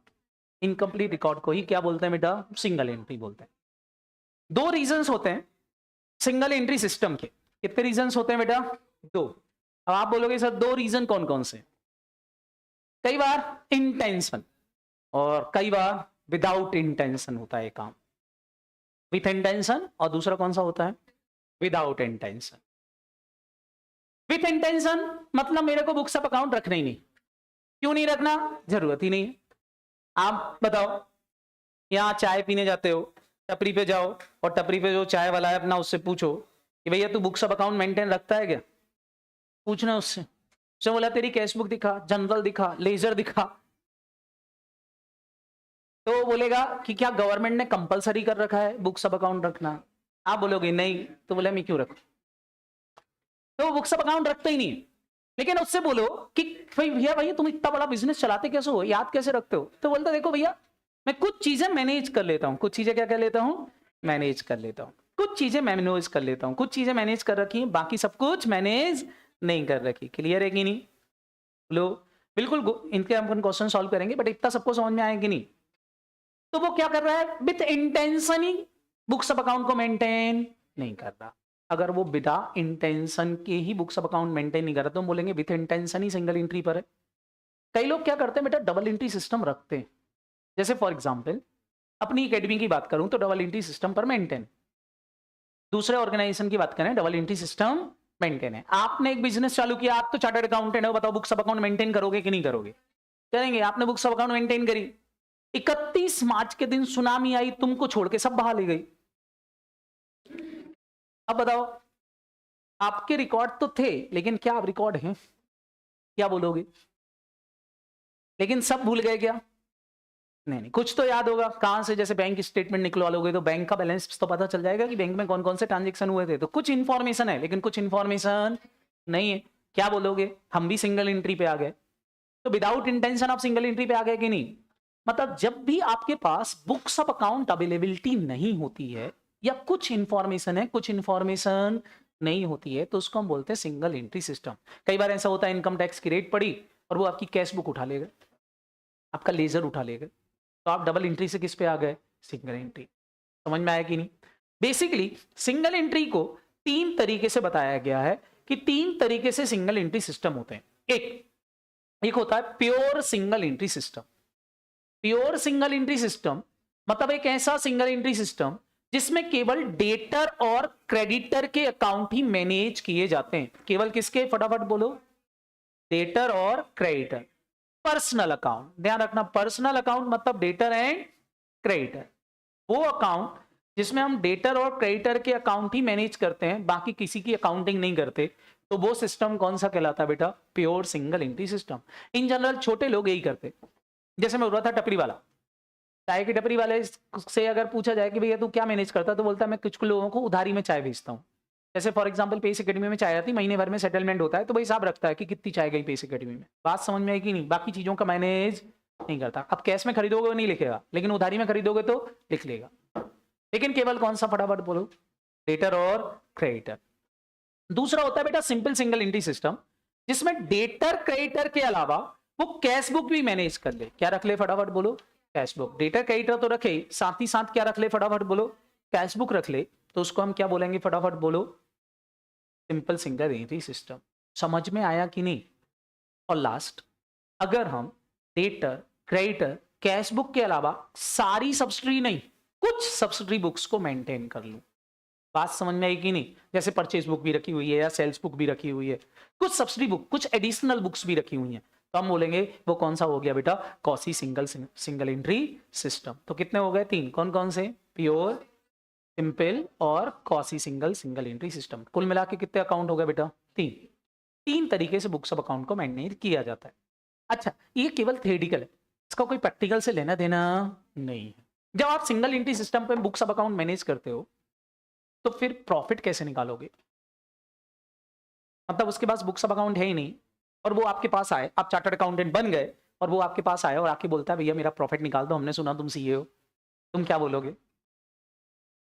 Incomplete record को ही क्या बोलते हैं बेटा? सिंगल एंट्री बोलते हैं। दो रीजंस होते हैं सिंगल एंट्री सिस्टम के। कितने रीजंस होते हैं बेटा? दो। अब आप बोलोगे सर दो रीजन कौन कौन से? कई बार इंटेंशन और कई बार विदाउट इंटेंशन होता है काम। विथ इंटेंशन और दूसरा कौन सा होता है? Without intention. विथ इंटेंशन मतलब मेरे को बुक्स ऑफ अकाउंट रखना ही नहीं। क्यों नहीं रखना? जरूरत ही नहीं है। आप बताओ, यहाँ चाय पीने जाते हो, टपरी पे जाओ और टपरी पे जो चाय वाला है अपना उससे पूछो कि भैया तू बुक्स ऑफ अकाउंट मेंटेन रखता है क्या? पूछना उससे। उसने बोला तेरी कैश बुक दिखा, जनरल दिखा, लेजर दिखा। तो बोलेगा कि क्या गवर्नमेंट ने कंपलसरी कर रखा है बुक्स ऑफ अकाउंट रखना? आप बोलोगे नहीं, तो बोले मैं क्यों रखूं? तो बुक्स ऑफ अकाउंट रखते ही नहीं। लेकिन उससे बोलो कि भाई भैया तुम इतना बड़ा बिजनेस चलाते कैसे हो, याद कैसे रखते हो? तो बोलता देखो भैया मैं कुछ चीजें मैनेज कर लेता हूँ। कुछ चीजें क्या कर लेता हूँ? मैनेज कर लेता हूँ। कुछ चीजें मैनेज कर लेता हूँ, कुछ चीजें मैनेज कर रखी हैं, बाकी सब कुछ मैनेज नहीं कर रखी। क्लियर है कि नहीं? लो बिल्कुल, इनके हम क्वेश्चन सॉल्व करेंगे, बट इतना सबको समझ में आएगा कि नहीं? तो वो क्या कर रहा है? With intention he books of account को मेंटेन नहीं कर रहा। अगर वो बिना इंटेंशन के ही बुक्स ऑफ अकाउंट मेंटेन नहीं कर रहा तो हम बोलेंगे with intention he single entry पर है। कई लोग क्या करते हैं बेटा, डबल एंट्री सिस्टम रखते हैं। जैसे फॉर एग्जांपल अपनी एकेडमी की बात करूं तो डबल एंट्री सिस्टम पर मेंटेन। दूसरे ऑर्गेनाइजेशन की बात करें, डबल एंट्री सिस्टम मेंटेन है। आपने एक बिजनेस चालू किया, आप तो चार्टर्ड अकाउंटेंट हो, बताओ बुक्स ऑफ अकाउंट मेंटेन करोगे कि नहीं करोगे? करेंगे। आपने बुक्स ऑफ अकाउंट मेंटेन करी, 31 मार्च के दिन सुनामी आई, तुमको छोड़ के सब बहा ले गई। अब बताओ, आपके रिकॉर्ड तो थे, लेकिन क्या आप रिकॉर्ड हैं? क्या बोलोगे? लेकिन सब भूल गए क्या? नहीं, कुछ तो याद होगा। कहां से? जैसे बैंक स्टेटमेंट निकलवा लोगे तो बैंक का बैलेंस तो पता चल जाएगा कि बैंक में कौन कौन से ट्रांजेक्शन हुए थे। तो कुछ इंफॉर्मेशन है, लेकिन कुछ इंफॉर्मेशन नहीं है। क्या बोलोगे? हम भी सिंगल एंट्री पे आ गए। तो विदाउट इंटेंशन आप सिंगल एंट्री पे आ गए कि नहीं? मतलब जब भी आपके पास बुक्स ऑफ अकाउंट अवेलेबिलिटी नहीं होती है, या कुछ इंफॉर्मेशन है कुछ इंफॉर्मेशन नहीं होती है, तो उसको हम बोलते हैं सिंगल एंट्री सिस्टम। कई बार ऐसा होता है, इनकम टैक्स की रेट पड़ी और वो आपकी कैश बुक उठा लेगा, आपका लेजर उठा लेगा, तो आप डबल एंट्री से किस पे आ गए? Single entry. समझ में आया कि नहीं? बेसिकली सिंगल एंट्री को 3 तरीके से बताया गया है कि 3 तरीके से सिंगल एंट्री सिस्टम होते हैं। एक होता है pure single entry system. Pure single entry system मतलब एक ऐसा सिंगल एंट्री सिस्टम जिसमें केवल डेटर और क्रेडिटर के अकाउंट ही मैनेज किए जाते हैं। केवल किसके? फटाफट बोलो। डेटर और क्रेडिटर। पर्सनल अकाउंट, ध्यान रखना, पर्सनल अकाउंट मतलब डेटर एंड क्रेडिटर। वो अकाउंट जिसमें हम डेटर और क्रेडिटर के अकाउंट ही मैनेज करते हैं, बाकी किसी की अकाउंटिंग नहीं करते, तो वो सिस्टम कौन सा कहलाता है बेटा? Pure single entry system. In general छोटे लोग यही करते। जैसे मैं बोल रहा था टपरी वाला, चाय की टपरी वाले से अगर पूछा जाए कि भैया तू क्या मैनेज करता, तो बोलता है मैं कुछ लोगों को उधारी में चाय बेचता हूँ। जैसे फॉर एग्जांपल पेस एकेडमी में चाय आती, महीने भर में सेटलमेंट होता है, तो भाई हिसाब रखता है कि कितनी चाय गई पेस एकेडमी में। बात समझ में आई कि नहीं? बाकी चीजों का मैनेज नहीं करता। अब कैश में खरीदोगे नहीं लिखेगा, लेकिन उधारी में खरीदोगे तो लिख लेगा। लेकिन केवल कौन सा? फटाफट बोलो। डेटर और क्रेडिटर। दूसरा होता है बेटा सिंपल सिंगल एंट्री सिस्टम, जिसमें डेटर क्रेडिटर के अलावा वो कैश बुक भी मैनेज कर ले। क्या रख ले? फटाफट बोलो। Cash book. डेटर क्रेडिटर तो रखे, साथ ही साथ क्या रख ले? फटाफट बोलो। कैश बुक रख ले। तो उसको हम क्या बोलेंगे? फटाफट बोलो। Simple single entry system. समझ में आया कि नहीं? और लास्ट, अगर हम डेटर क्रेडिटर कैश बुक के अलावा सारी सब्सिडी नहीं, कुछ सब्सिडी बुक्स को मेंटेन कर लूं, बात समझ में आई कि नहीं? जैसे परचेज बुक भी रखी हुई है या सेल्स बुक भी रखी हुई है, कुछ सब्सिडी बुक, कुछ एडिशनल बुक्स भी रखी हुई हैं, तो हम बोलेंगे वो कौन सा हो गया बेटा? Quasi single entry system. तो कितने हो गए? 3। कौन कौन से? प्योर, सिंपल और कॉसी सिंगल एंट्री सिस्टम। कुल मिला के कितने अकाउंट हो गए बेटा? 3 तरीके से बुक्स ऑफ अकाउंट को मैनेज किया जाता है। अच्छा, ये केवल थ्योरेटिकल है, इसका कोई प्रैक्टिकल से लेना देना नहीं है। जब आप सिंगल एंट्री सिस्टम पे बुक्स ऑफ अकाउंट मैनेज करते हो, तो फिर प्रॉफिट कैसे निकालोगे? मतलब उसके पास बुक्स ऑफ अकाउंट है ही नहीं, और वो आपके पास आए, आप चार्टर्ड अकाउंटेंट बन गए, और वो आपके पास आए और आके बोलता है भैया मेरा प्रॉफिट निकाल दो, हमने सुना तुम सीए हो। तुम क्या बोलोगे?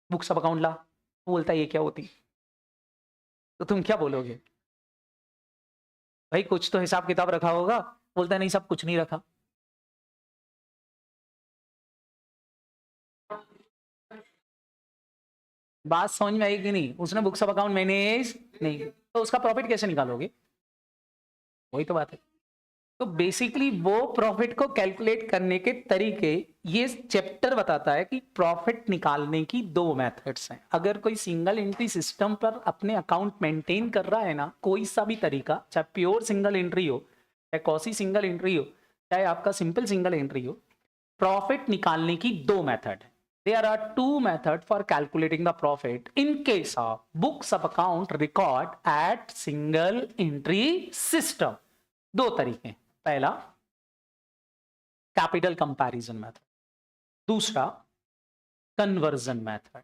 बुक्स ऑफ अकाउंट ला। वो बोलता है ये क्या होती? तो तुम क्या बोलोगे? भाई कुछ तो हिसाब किताब रखा होगा। बोलता है नहीं, सब कुछ नहीं रखा। बात समझ में आई कि नहीं? उसने बुक्स ऑफ अकाउंट मैनेज नहीं, तो उसका प्रॉफिट कैसे निकालोगे? वही तो बात है। तो बेसिकली वो प्रॉफिट को कैलकुलेट करने के तरीके ये चैप्टर बताता है कि प्रॉफिट निकालने की 2 मेथड्स हैं। अगर कोई सिंगल एंट्री सिस्टम पर अपने अकाउंट मेंटेन कर रहा है ना, कोई सा भी तरीका, चाहे प्योर सिंगल एंट्री हो, चाहे कॉसी सिंगल एंट्री हो, चाहे आपका सिंपल सिंगल एंट्री हो, प्रॉफिट निकालने की 2 मेथड है। There are 2 methods for calculating the profit in case of books of account record at single entry system. 2 तरीके हैं। पहला कैपिटल कंपैरिजन मेथड, दूसरा conversion method.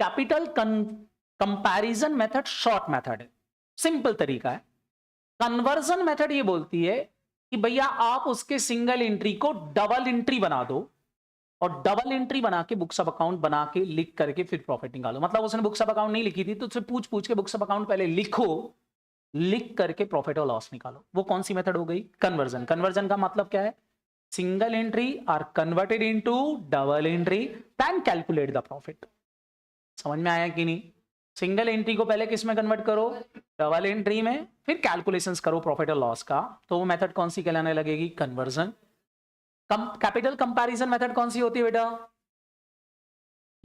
Capital comparison method short method है, simple तरीका है। कन्वर्जन मेथड ये बोलती है कि भैया आप उसके सिंगल एंट्री को डबल एंट्री बना दो, और डबल एंट्री बना के बुक्स ऑफ अकाउंट बना के लिख करके फिर प्रॉफिट निकालो। मतलब उसने बुक्स ऑफ अकाउंट नहीं लिखी थी, तो उससे पूछ पूछ के बुक्स ऑफ अकाउंट पहले लिखो, लिख करके प्रॉफिट और लॉस निकालो। वो कौन सी मेथड हो गई? कन्वर्जन। कन्वर्जन का मतलब क्या है? Single entry are converted into double entry, then calculate the profit. समझ में आया कि नहीं? सिंगल एंट्री को पहले किस में कन्वर्ट करो? डबल एंट्री में, फिर कैलकुलेशंस करो प्रॉफिट और लॉस का। तो वो मेथड कौन सी कहलाने लगेगी? कन्वर्जन। कैपिटल कंपैरिजन मेथड कौन सी होती है बेटा?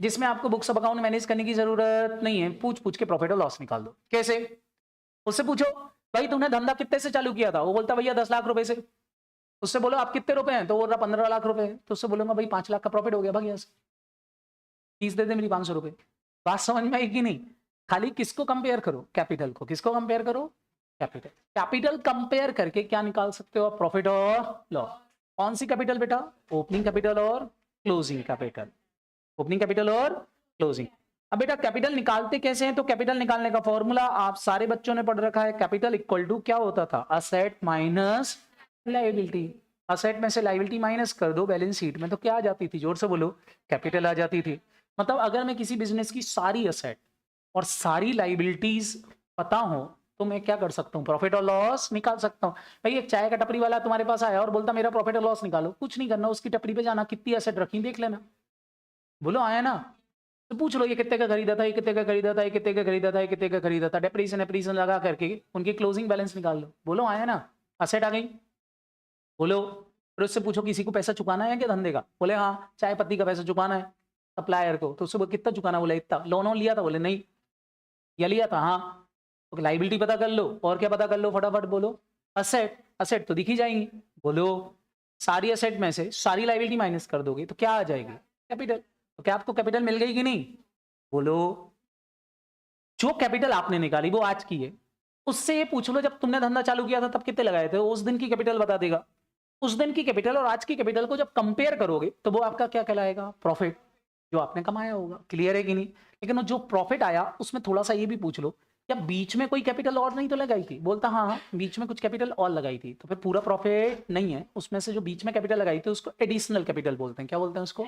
जिसमें आपको बुक्स ऑफ अकाउंट मैनेज करने की जरूरत नहीं है, पूछ पूछ के प्रॉफिट और लॉस निकाल दो। कैसे? उससे पूछो भाई तूने धंधा कितने से चालू किया था, वो बोलता भैया 10 लाख रुपए से। उससे बोलो आप कितने रुपए हैं, तो बोल रहा 15 लाख रुपए है, तो उससे बोलूंगा भाई 5 लाख का प्रॉफिट हो गया, भाग यहाँ से, फीस दे दे मेरी 500 रुपए। बात समझ में आई कि नहीं? खाली किसको कंपेयर करो? कैपिटल को। किसको कंपेयर करो? कैपिटल। कैपिटल कंपेयर करके क्या निकाल सकते हो? प्रॉफिट और लॉस। कौन सी कैपिटल बेटा? ओपनिंग कैपिटल और क्लोजिंग कैपिटल। ओपनिंग कैपिटल और क्लोजिंग। अब बेटा कैपिटल निकालते कैसे हैं? तो कैपिटल निकालने का फॉर्मूला आप सारे बच्चों ने पढ़ रखा है। कैपिटल इक्वल टू क्या होता था? Asset minus liability. असेट में से लायबिलिटी माइनस कर दो बैलेंस शीट में, तो क्या आ जाती थी? जोर से बोलो। कैपिटल आ जाती थी। मतलब अगर मैं किसी बिजनेस की सारी असेट और सारी लायबिलिटीज पता हो तो मैं क्या कर सकता हूँ? प्रॉफिट और लॉस निकाल सकता हूँ। भाई एक चाय का टपरी वाला तुम्हारे पास आया और बोलता मेरा प्रॉफिट और लॉस निकालो, कुछ नहीं करना, उसकी टपरी पे जाना, कितनी एसेट रखी देख लेना। बोलो आया ना? तो पूछ लो ये कितने का खरीदा था, ये कितने का खरीदा था, ये कितने का खरीदा था, ये कितने का खरीदा था, डेप्रीसिएशन एप्रीसिएशन लगा करके उनकी क्लोजिंग बैलेंस निकाल लो। बोलो आया ना? असेट आ गई। बोलो। फिर उससे पूछो किसी को पैसा चुकाना है क्या धंधे का? बोले हाँ। चाय पत्ती का पैसा चुकाना है सप्लायर को, तो उससे बोले कितना चुकाना? बोले इतना। लोन लिया था? बोले नहीं। या लिया था? हाँ। तो लायबिलिटी पता कर लो, और क्या पता कर लो? फटाफट बोलो। असेट। असेट तो दिखी जाएंगी। बोलो। सारी असेट में से सारी लायबिलिटी माइनस कर दोगे तो क्या आ जाएगी? कैपिटल। तो क्या आपको कैपिटल मिल गई कि नहीं? बोलो। जो कैपिटल आपने निकाली वो आज की है, उससे ये पूछ लो जब तुमने धंधा चालू किया था तब कितने लगाए थे, उस दिन की कैपिटल बता देगा। उस दिन की कैपिटल और आज की कैपिटल को जब कंपेयर करोगे तो वो आपका क्या कहलाएगा? प्रॉफिट, जो आपने कमाया होगा। क्लियर है कि नहीं? लेकिन वो जो प्रॉफिट आया उसमें थोड़ा सा ये भी पूछ लो, क्या बीच में कोई कैपिटल और नहीं तो लगाई थी? बोलता हाँ हाँ बीच में कुछ कैपिटल और लगाई थी, तो फिर पूरा प्रॉफिट नहीं है। उसमें से जो बीच में कैपिटल लगाई थी उसको एडिशनल कैपिटल बोलते हैं। क्या बोलते हैं उसको?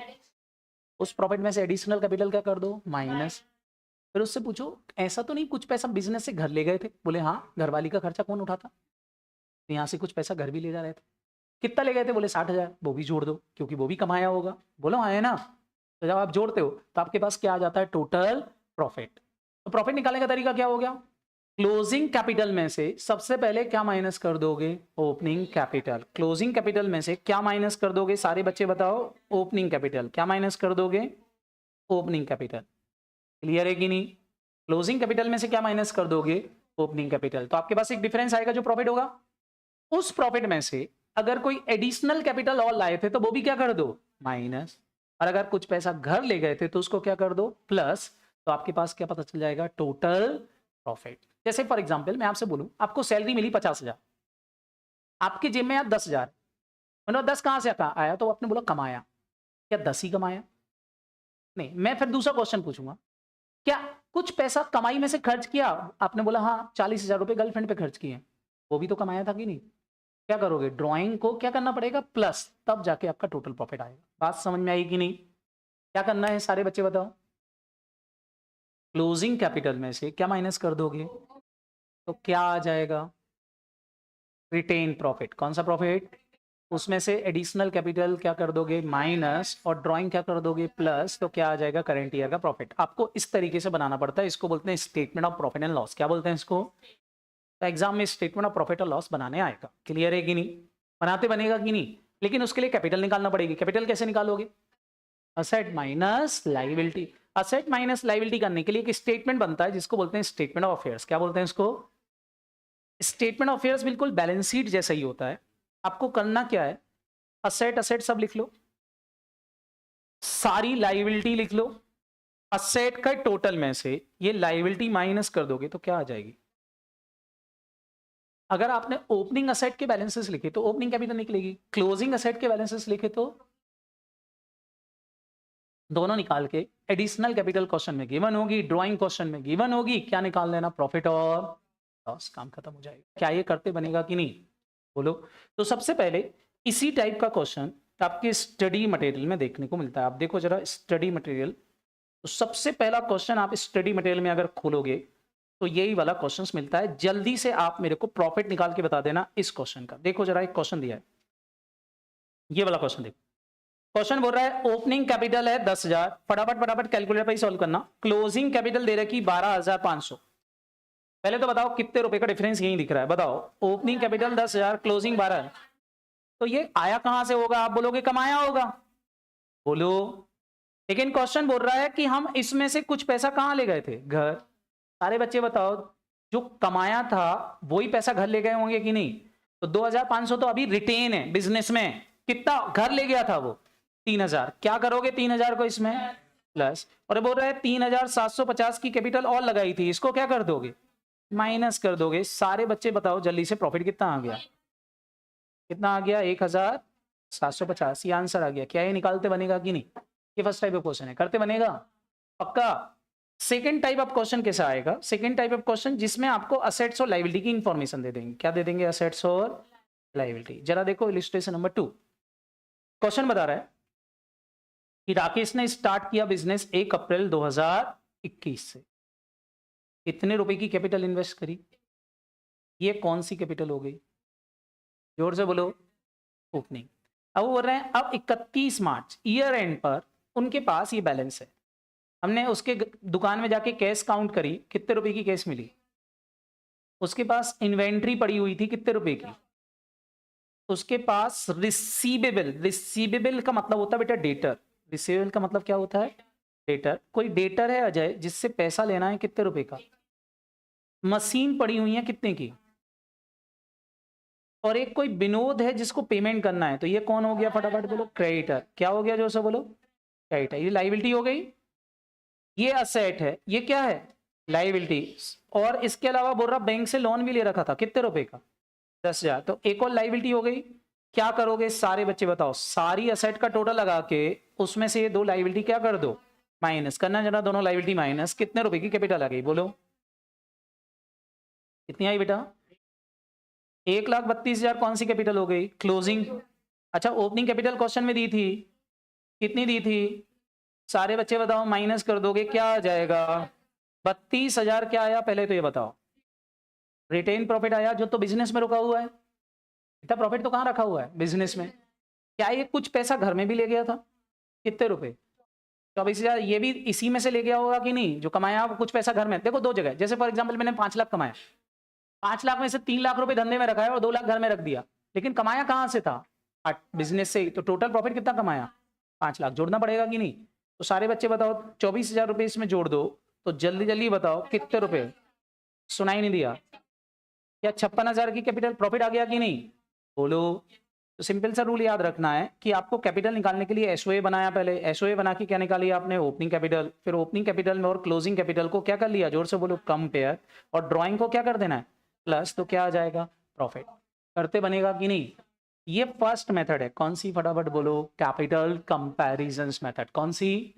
उस प्रॉफिट में से एडिशनल कैपिटल क्या कर दो? माइनस। फिर उससे पूछो ऐसा तो नहीं कुछ पैसा बिजनेस से घर ले गए थे? बोले हाँ। घरवाली का खर्चा कौन उठाता? तो यहाँ से कुछ पैसा घर भी ले जा रहे थे। कितना ले गए थे? बोले 60,000। वो भी जोड़ दो क्योंकि वो भी कमाया होगा। बोलो हाँ है ना? तो जब आप जोड़ते हो तो आपके पास क्या आ जाता है? Total profit. तो प्रॉफिट निकालने का तरीका क्या हो गया? क्लोजिंग कैपिटल में से सबसे पहले क्या माइनस कर दोगे? Opening capital. क्लोजिंग कैपिटल में से क्या माइनस कर दोगे? सारे बच्चे बताओ। Opening capital. क्या माइनस कर दोगे? Opening capital. क्लियर है कि नहीं? क्लोजिंग कैपिटल में से क्या माइनस कर दोगे? Opening capital. तो आपके पास एक डिफरेंस आएगा जो प्रॉफिट होगा। उस प्रॉफिट में से अगर कोई एडिशनल कैपिटल और लाए थे तो वो भी क्या कर दो? माइनस। और अगर कुछ पैसा घर ले गए थे तो उसको क्या कर दो? प्लस। तो आपके पास क्या पता चल जाएगा? Total profit. जैसे फॉर एग्जांपल मैं आपसे बोलूं आपको सैलरी मिली 50,000, आपकी जेब में यार 10,000, मतलब 10 कहां से आया? तो आपने बोला कमाया। क्या 10 ही कमाया? नहीं। मैं फिर दूसरा क्वेश्चन पूछूंगा, क्या कुछ पैसा कमाई में से खर्च किया? आपने बोला हाँ 40,000 रुपए गर्लफ्रेंड पे खर्च किए, वो भी तो कमाया था कि नहीं? क्या करोगे? ड्राइंग को क्या करना पड़ेगा? प्लस, तब जाके आपका टोटल प्रॉफिट आएगा। बात समझ में आई कि नहीं? क्या करना है सारे बच्चे बताओ? क्लोजिंग कैपिटल में से क्या माइनस कर दोगे तो क्या आ जाएगा? Retained profit. कौन सा प्रॉफिट? उसमें से एडिशनल कैपिटल क्या कर दोगे? माइनस। और ड्राइंग क्या कर दोगे? प्लस। तो क्या आ जाएगा? करंट ईयर का प्रॉफिट। आपको इस तरीके से बनाना पड़ता है, इसको बोलते हैं statement of profit and loss. क्या बोलते हैं इसको? तो एग्जाम में स्टेटमेंट ऑफ प्रॉफिट और लॉस बनाने आएगा। क्लियर है कि नहीं? बनाते बनेगा कि नहीं? लेकिन उसके लिए कैपिटल निकालना पड़ेगी। कैपिटल कैसे निकालोगे? Asset minus liability. Asset minus liability करने के लिए एक स्टेटमेंट बनता है जिसको बोलते हैं स्टेटमेंट ऑफ अफेयर्स। क्या बोलते हैं इसको? स्टेटमेंट ऑफ अफेयर्स बिल्कुल बैलेंस शीट जैसा ही होता है। आपको करना क्या है? असेट असेट सब लिख लो, सारी लायबिलिटी लिख लो। असेट का टोटल में से ये लायबिलिटी माइनस कर दोगे तो क्या आ जाएगी? अगर आपने ओपनिंग असेट के बैलेंसेस लिखे तो ओपनिंग कैपिटल निकलेगी, क्लोजिंग असेट के बैलेंसेस लिखे तो दोनों निकाल के एडिशनल कैपिटल क्वेश्चन में गिवन होगी, ड्राइंग क्वेश्चन में गिवन होगी, क्या निकाल लेना? प्रॉफिट और लॉस। काम खत्म हो जाएगा। क्या ये करते बनेगा कि नहीं? बोलो। तो सबसे पहले इसी टाइप का क्वेश्चन आपके स्टडी मटेरियल में देखने को मिलता है। आप देखो जरा स्टडी मटेरियल, तो सबसे पहला क्वेश्चन आप स्टडी मटेरियल में अगर खोलोगे तो यही वाला क्वेश्चन मिलता है। जल्दी से आप मेरे को प्रॉफिट निकाल के बता देना इस क्वेश्चन का। देखो जरा एक क्वेश्चन दिया है, ये वाला क्वेश्चन देखो। क्वेश्चन बोल रहा है ओपनिंग कैपिटल है 10,000, फटाफट फटाफट कैलकुलेटर पर ही सॉल्व करना। क्लोजिंग कैपिटल दे रखी 12,500। पहले तो बताओ कितने रुपए का डिफरेंस यही दिख रहा है? बताओ। ओपनिंग कैपिटल 10,000, क्लोजिंग 12, तो ये आया कहां से होगा? आप बोलोगे कमाया होगा। बोलो। लेकिन क्वेश्चन बोल रहा है कि हम इसमें से कुछ पैसा कहां ले गए थे? घर। सारे बच्चे बताओ, जो कमाया था वही पैसा घर ले गए होंगे कि नहीं? तो 2500 तो अभी रिटेन है बिजनेस में। कितना घर ले गया था वो? 3000। क्या करोगे 3000 को इसमें प्लस, और बोल रहे हैं 3750 की कैपिटल और लगाई थी, इसको क्या कर दोगे? माइनस कर दोगे। सारे बच्चे बताओ जल्दी से, प्रॉफिट कितना आ गया? कितना आ गया? 1750। ये आंसर आ गया। क्या ये निकालते बनेगा कि नहीं? ये फर्स्ट टाइप ऑफ क्वेश्चन है, करते बनेगा पक्का। सेकंड टाइप ऑफ क्वेश्चन कैसा आएगा? सेकंड टाइप ऑफ क्वेश्चन जिसमें आपको असेट्स और लायबिलिटी की इंफॉर्मेशन दे देंगे। क्या दे देंगे? असेट्स और लायबिलिटी। जरा देखो इलिस्ट्रेशन नंबर 2। क्वेश्चन बता रहा है कि राकेश ने स्टार्ट किया बिजनेस 1 अप्रैल 2021 से। कितने रुपए की कैपिटल इन्वेस्ट करी? ये कौन सी कैपिटल हो गई? जोर से बोलो। ओपनिंग। अब वो बोल रहे हैं अब 31 मार्च ईयर एंड पर उनके पास ये बैलेंस है। हमने उसके दुकान में जाके कैश काउंट करी, कितने रुपए की कैश मिली? उसके पास इन्वेंट्री पड़ी हुई थी, कितने रुपए की? उसके पास रिसीवेबल का मतलब होता है बेटा डेटर। रिसीवेबल का मतलब क्या होता है? डेटर। कोई डेटर है अजय जिससे पैसा लेना है, कितने रुपए का? मशीन पड़ी हुई है, कितने की? और एक कोई विनोद है जिसको पेमेंट करना है, तो ये कौन हो गया? फटाफट बोलो। क्रेडिटर। क्या हो गया? जो से बोलो क्रेडिटर। ये लायबिलिटी हो गई। ये असेट है, ये क्या है? लायबिलिटी। और इसके अलावा बोल रहा बैंक से लोन भी ले रखा था, कितने रुपए का? 10,000। तो एक और लायबिलिटी हो गई। क्या करोगे सारे बच्चे बताओ? सारी असेट का टोटल लगा के उसमें से ये 2 लायबिलिटी क्या कर दो? माइनस करना। जरा दोनों लायबिलिटी माइनस। कितने रुपए की कैपिटल आ गई? बोलो कितनी आई बेटा? 1,32,000। कौन सी कैपिटल हो गई? क्लोजिंग। अच्छा, ओपनिंग कैपिटल क्वेश्चन में दी थी, कितनी दी थी? सारे बच्चे बताओ। माइनस कर दोगे, क्या आ जाएगा? 32,000। क्या आया पहले तो ये बताओ? रिटेन प्रॉफिट आया, जो तो बिजनेस में रुका हुआ है। इतना प्रॉफिट तो कहाँ रखा हुआ है? बिजनेस में। क्या ये कुछ पैसा घर में भी ले गया था? कितने रुपए? 24,000। ये भी इसी में से ले गया होगा कि नहीं? जो कमाया कुछ पैसा घर में। देखो 2 जगह, जैसे फॉर एग्जाम्पल मैंने 5 लाख कमाया, 5 लाख में से 3 लाख रुपए धंधे में रखा है और 2 लाख घर में रख दिया, लेकिन कमाया कहाँ से था? बिजनेस से ही। तो टोटल प्रॉफिट कितना कमाया? 5 लाख। जोड़ना पड़ेगा कि नहीं? तो सारे बच्चे बताओ 24,000 रुपए इसमें जोड़ दो, तो जल्दी जल्दी बताओ कितने रुपए? सुनाई नहीं दिया क्या? 56,000 की कैपिटल प्रॉफिट आ गया कि नहीं? बोलो। तो सिंपल सा रूल याद रखना है कि आपको कैपिटल निकालने के लिए एसओए बनाया। पहले एसओए बना के क्या निकाली आपने? Opening capital. फिर ओपनिंग कैपिटल में और क्लोजिंग कैपिटल को क्या कर लिया? जोर से बोलो कंपेयर। और ड्राइंग को क्या कर देना है? प्लस। तो क्या आ जाएगा? प्रॉफिट। करते बनेगा कि नहीं? ये फर्स्ट मेथड है। कौन सी? फटाफट बोलो। Capital comparison method. कौन सी?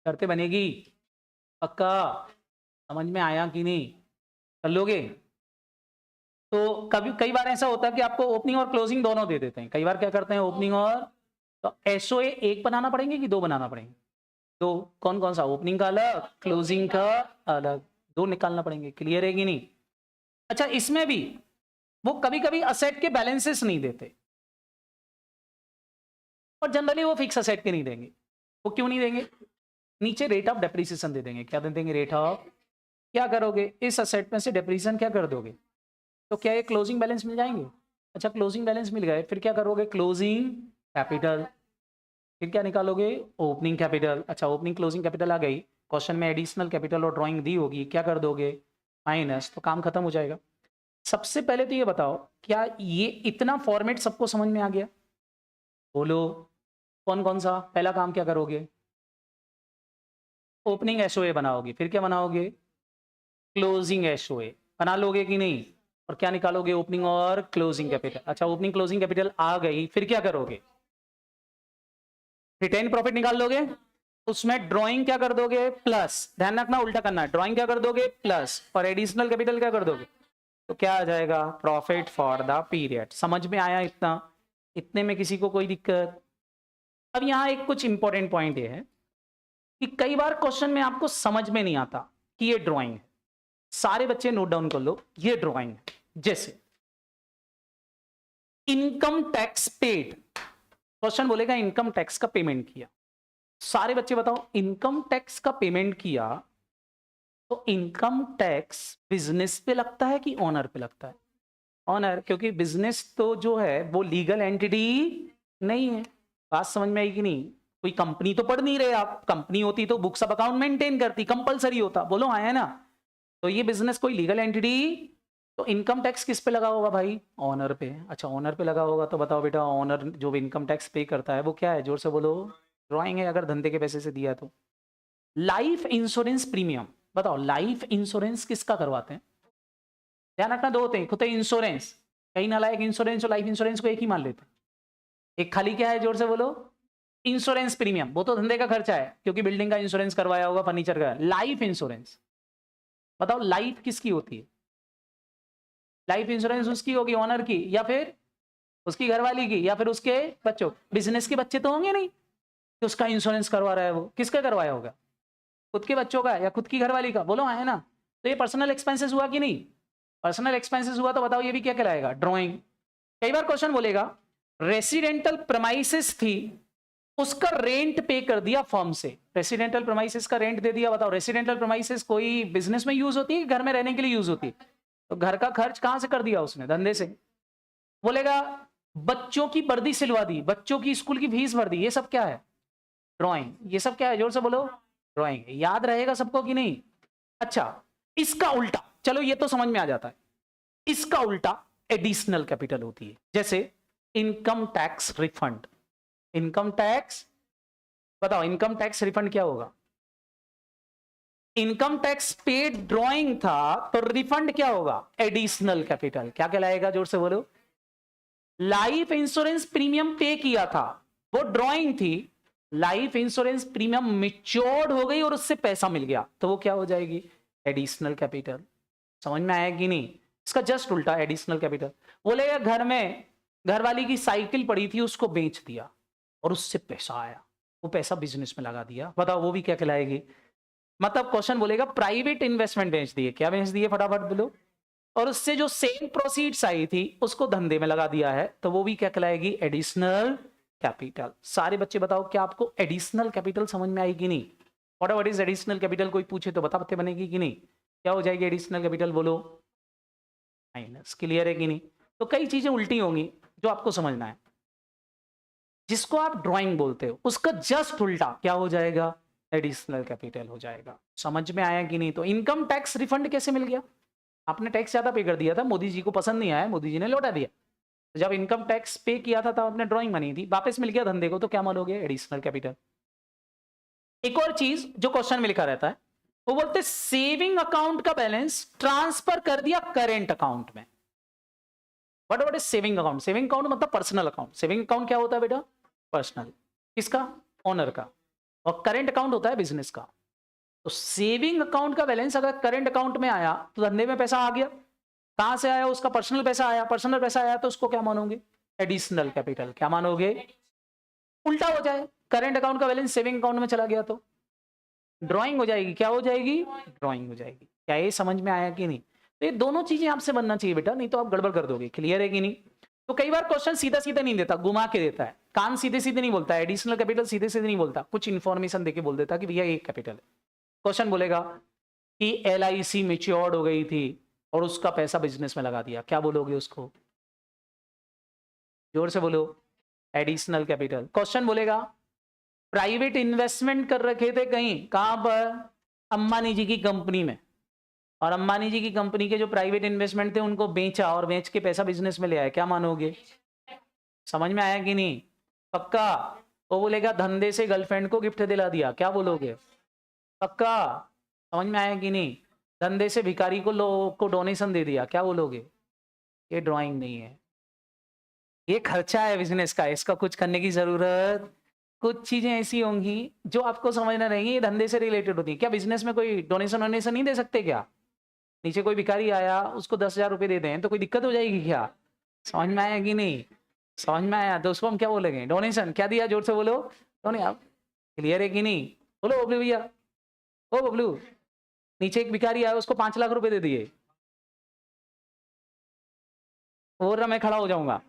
करते बनेगी पक्का? समझ में आया कि नहीं? कर लोगे? तो कभी कई बार ऐसा होता है कि आपको ओपनिंग और क्लोजिंग दोनों दे देते हैं। कई बार क्या करते हैं? ओपनिंग और, तो एसओए एक बनाना पड़ेंगे कि 2 बनाना पड़ेंगे? 2। कौन कौन सा? ओपनिंग का अलग, क्लोजिंग का अलग, 2 निकालना पड़ेंगे। क्लियर है कि नहीं? अच्छा, इसमें भी वो कभी कभी असेट के बैलेंसेस नहीं देते, और जनरली वो फिक्स असेट के नहीं देंगे। वो क्यों नहीं देंगे? नीचे रेट ऑफ डेप्रिसिएशन दे देंगे। क्या दे देंगे? Rate of. क्या करोगे? इस असेट में से डेप्रिसिएशन क्या कर दोगे? तो क्या ये क्लोजिंग बैलेंस मिल जाएंगे? अच्छा, क्लोजिंग बैलेंस मिल गए, फिर क्या करोगे? Closing capital. फिर क्या निकालोगे? Opening capital. अच्छा, ओपनिंग क्लोजिंग कैपिटल आ गई। क्वेश्चन में एडिशनल कैपिटल और ड्राइंग दी होगी, क्या कर दोगे? माइनस। तो काम खत्म हो जाएगा। सबसे पहले तो ये बताओ, क्या ये इतना फॉर्मेट सबको समझ में आ गया? बोलो कौन कौन सा? पहला काम क्या करोगे? ओपनिंग एसओए बनाओगे। फिर क्या बनाओगे? क्लोजिंग एसओए बना लोगे कि नहीं? और क्या निकालोगे? ओपनिंग और क्लोजिंग कैपिटल। अच्छा, ओपनिंग क्लोजिंग कैपिटल आ गई, फिर क्या करोगे? रिटेन प्रॉफिट निकाल लोगे। उसमें ड्राइंग क्या कर दोगे? प्लस। ध्यान रखना, उल्टा करना है। ड्राइंग क्या कर दोगे? प्लस। और एडिशनल कैपिटल क्या कर दोगे? तो क्या आ जाएगा? Profit for the period. समझ में आया इतना? इतने में किसी को कोई दिक्कत? अब यहाँ एक कुछ इंपॉर्टेंट पॉइंट ये है कि कई बार क्वेश्चन में आपको समझ में नहीं आता कि ये ड्राइंग है। सारे बच्चे नोट डाउन कर लो, ये ड्राइंग है। जैसे इनकम टैक्स पेड, क्वेश्चन बोलेगा इनकम टैक्स का पेमेंट किया। सारे बच्चे बताओ, इनकम टैक्स का पेमेंट किया तो इनकम टैक्स बिजनेस पे लगता है कि ओनर पे लगता है? ऑनर, क्योंकि बिजनेस तो जो है वो लीगल एंटिटी नहीं है। बात समझ में आई कि नहीं? कोई कंपनी तो पढ़ नहीं रहे आप। कंपनी होती तो बुक्स ऑफ अकाउंट मेंटेन करती, कंपलसरी होता। बोलो हाँ है ना? तो ये बिजनेस कोई लीगल एंटिटी तो इनकम टैक्स किस पे लगा होगा भाई? ऑनर पे। अच्छा ऑनर पे लगा होगा तो बताओ बेटा, ऑनर जो भी इनकम टैक्स पे करता है वो क्या है? जोर से बोलो। ड्राइंग है, अगर धंधे के पैसे से दिया तो। लाइफ इंश्योरेंस प्रीमियम, बताओ लाइफ इंश्योरेंस किसका करवाते हैं? ध्यान रखना, दो होते हैं, खुद इंश्योरेंस, कहीं नालायक इंश्योरेंस और लाइफ इंश्योरेंस को एक ही मान लेते हैं। एक खाली क्या है, जोर से बोलो, इंश्योरेंस प्रीमियम, वो तो धंधे का खर्चा है क्योंकि बिल्डिंग का इंश्योरेंस करवाया होगा, फर्नीचर का। लाइफ इंश्योरेंस, बताओ लाइफ किसकी होती है? लाइफ इंश्योरेंस उसकी होगी ऑनर की, या फिर उसकी घरवाली की, या फिर उसके बच्चों। बिजनेस के बच्चे तो होंगे नहीं कि उसका इंश्योरेंस करवा रहा है, वो किसका करवाया होगा? खुद के बच्चों का या खुद की घरवाली का? बोलो है ना। तो ये पर्सनल एक्सपेंसेस हुआ कि नहीं? पर्सनल एक्सपेंसेस हुआ तो बताओ ये भी क्या कहलाएगा? ड्राइंग। कई बार क्वेश्चन बोलेगा रेसिडेंटल प्रमाइसेस थी, उसका रेंट पे कर दिया फर्म से। रेसिडेंटल प्रमाइसेस का रेंट दे दिया, बताओ रेसिडेंटल प्रमाइसेस कोई बिजनेस में यूज होती है, घर में रहने के लिए यूज होती है? तो घर का खर्च कहां से कर दिया उसने? धंधे से। बोलेगा बच्चों की वर्दी सिलवा दी, बच्चों की स्कूल की फीस भर दी, ये सब क्या है? ड्राइंग। ये सब क्या है? जोर से बोलो। ड्राइंग। याद रहेगा सबको कि नहीं? अच्छा इसका उल्टा, चलो ये तो समझ में आ जाता है, इसका उल्टा एडिशनल कैपिटल होती है, जैसे income tax refund. Income tax, बताओ इनकम टैक्स रिफंड क्या होगा? इनकम टैक्स पेड ड्राइंग था तो रिफंड क्या होगा? Additional capital. क्या कहलाएगा? जोर से बोलो। लाइफ इंश्योरेंस प्रीमियम पे किया था, वो ड्राइंग थी, लाइफ इंश्योरेंस प्रीमियम मिच्योर्ड हो गई और उससे पैसा मिल गया तो वो क्या हो जाएगी? Additional capital. समझ में आया कि नहीं? इसका जस्ट उल्टा एडिशनल कैपिटल। बोलेगा घर में घरवाली की साइकिल पड़ी थी, उसको बेच दिया और उससे पैसा आया, वो पैसा बिजनेस में लगा दिया, बताओ वो भी क्या कहलाएगी? मतलब क्वेश्चन बोलेगा प्राइवेट इन्वेस्टमेंट बेच दिए, क्या बेच दिए फटाफट बोलो, और उससे जो सेल प्रोसीड्स आई थी उसको धंधे में लगा दिया है तो वो भी क्या कहलाएगी? Additional capital. सारे बच्चे बताओ क्या आपको एडिशनल कैपिटल समझ में आएगी नहीं? What is additional capital? कोई पूछे तो बताते बनेगी कि नहीं? क्या हो जाएगी एडिशनल कैपिटल? बोलो। माइनस। क्लियर है कि नहीं? तो कई चीजें उल्टी होंगी जो आपको समझना है। जिसको आप ड्राइंग बोलते हो उसका जस्ट उल्टा क्या हो जाएगा? एडिशनल कैपिटल हो जाएगा। समझ में आया कि नहीं? तो इनकम टैक्स रिफंड कैसे मिल गया? आपने टैक्स ज्यादा पे कर दिया था, मोदी जी को पसंद नहीं आया, मोदी जी ने लौटा दिया। तो जब इनकम टैक्स पे किया था तब आपने ड्राइंग बनी थी, वापस मिल गया धंधे को, तो क्या मानोगे? Additional capital. एक और चीज जो क्वेश्चन में लिखा रहता है, वो बोलते सेविंग अकाउंट का बैलेंस ट्रांसफर कर दिया करेंट अकाउंट में। What is saving account? Saving account मतलब पर्सनल अकाउंट। सेविंग अकाउंट क्या होता है बेटा? पर्सनल। किसका? ओनर का। और करेंट अकाउंट होता है बिजनेस का। तो सेविंग अकाउंट का बैलेंस अगर करेंट अकाउंट में आया तो धंधे में पैसा आ गया। कहां से आया? उसका पर्सनल पैसा आया। पर्सनल पैसा आया तो उसको क्या मानोगे? Additional capital. क्या मानोगे? उल्टा हो जाए, करेंट अकाउंट का बैलेंस सेविंग अकाउंट में चला गया तो ड्राइंग हो जाएगी। क्या हो जाएगी? ड्राइंग हो जाएगी। क्या ये समझ में आया कि नहीं? तो ये दोनों चीजें आपसे बनना चाहिए बेटा, नहीं तो आप गड़बड़ कर दोगे। क्लियर है कि नहीं? तो कई बार क्वेश्चन सीधा सीधा नहीं देता, घुमा के देता है। कान सीधे सीधे नहीं बोलता, एडिशनल कैपिटल सीधे सीधे नहीं बोलता, कुछ इंफॉर्मेशन देके बोल देता कि भैया एक कैपिटल है। क्वेश्चन बोलेगा कि LIC मैच्योर्ड हो गई थी और उसका पैसा बिजनेस में लगा दिया, क्या बोलोगे उसको? जोर से बोलो। Additional capital. क्वेश्चन बोलेगा प्राइवेट इन्वेस्टमेंट कर रखे थे कहीं, कहां पर? अंबानी जी की कंपनी में, और अंबानी जी की कंपनी के जो प्राइवेट इन्वेस्टमेंट थे उनको बेचा और बेच के पैसा बिजनेस में ले आया, क्या मानोगे? समझ में आया कि नहीं? पक्का? वो बोलेगा धंधे से गर्लफ्रेंड को गिफ्ट दिला दिया, क्या बोलोगे? पक्का? समझ में आया कि नहीं? धंधे से भिखारी को लोगों को डोनेशन दे दिया, क्या बोलोगे? ये ड्राइंग नहीं है, ये खर्चा है बिजनेस का, इसका कुछ करने की जरूरत। कुछ चीजें ऐसी होंगी जो आपको समझना रहेंगी, ये धंधे से रिलेटेड होती है। क्या बिजनेस में कोई डोनेशन वोनेशन नहीं दे सकते क्या? नीचे कोई भिखारी आया उसको 10,000 रुपए दे दें तो कोई दिक्कत हो जाएगी क्या? समझ में आया कि नहीं? समझ में आया? तो उसको हम क्या बोलेंगे? डोनेशन। क्या दिया? जोर से बोलो। डोने आप। क्लियर है कि नहीं? बोलो बबलू भैया। ओ बबलू, नीचे एक भिखारी आया उसको 5 लाख रुपए दे दिए, और मैं खड़ा हो जाऊंगा।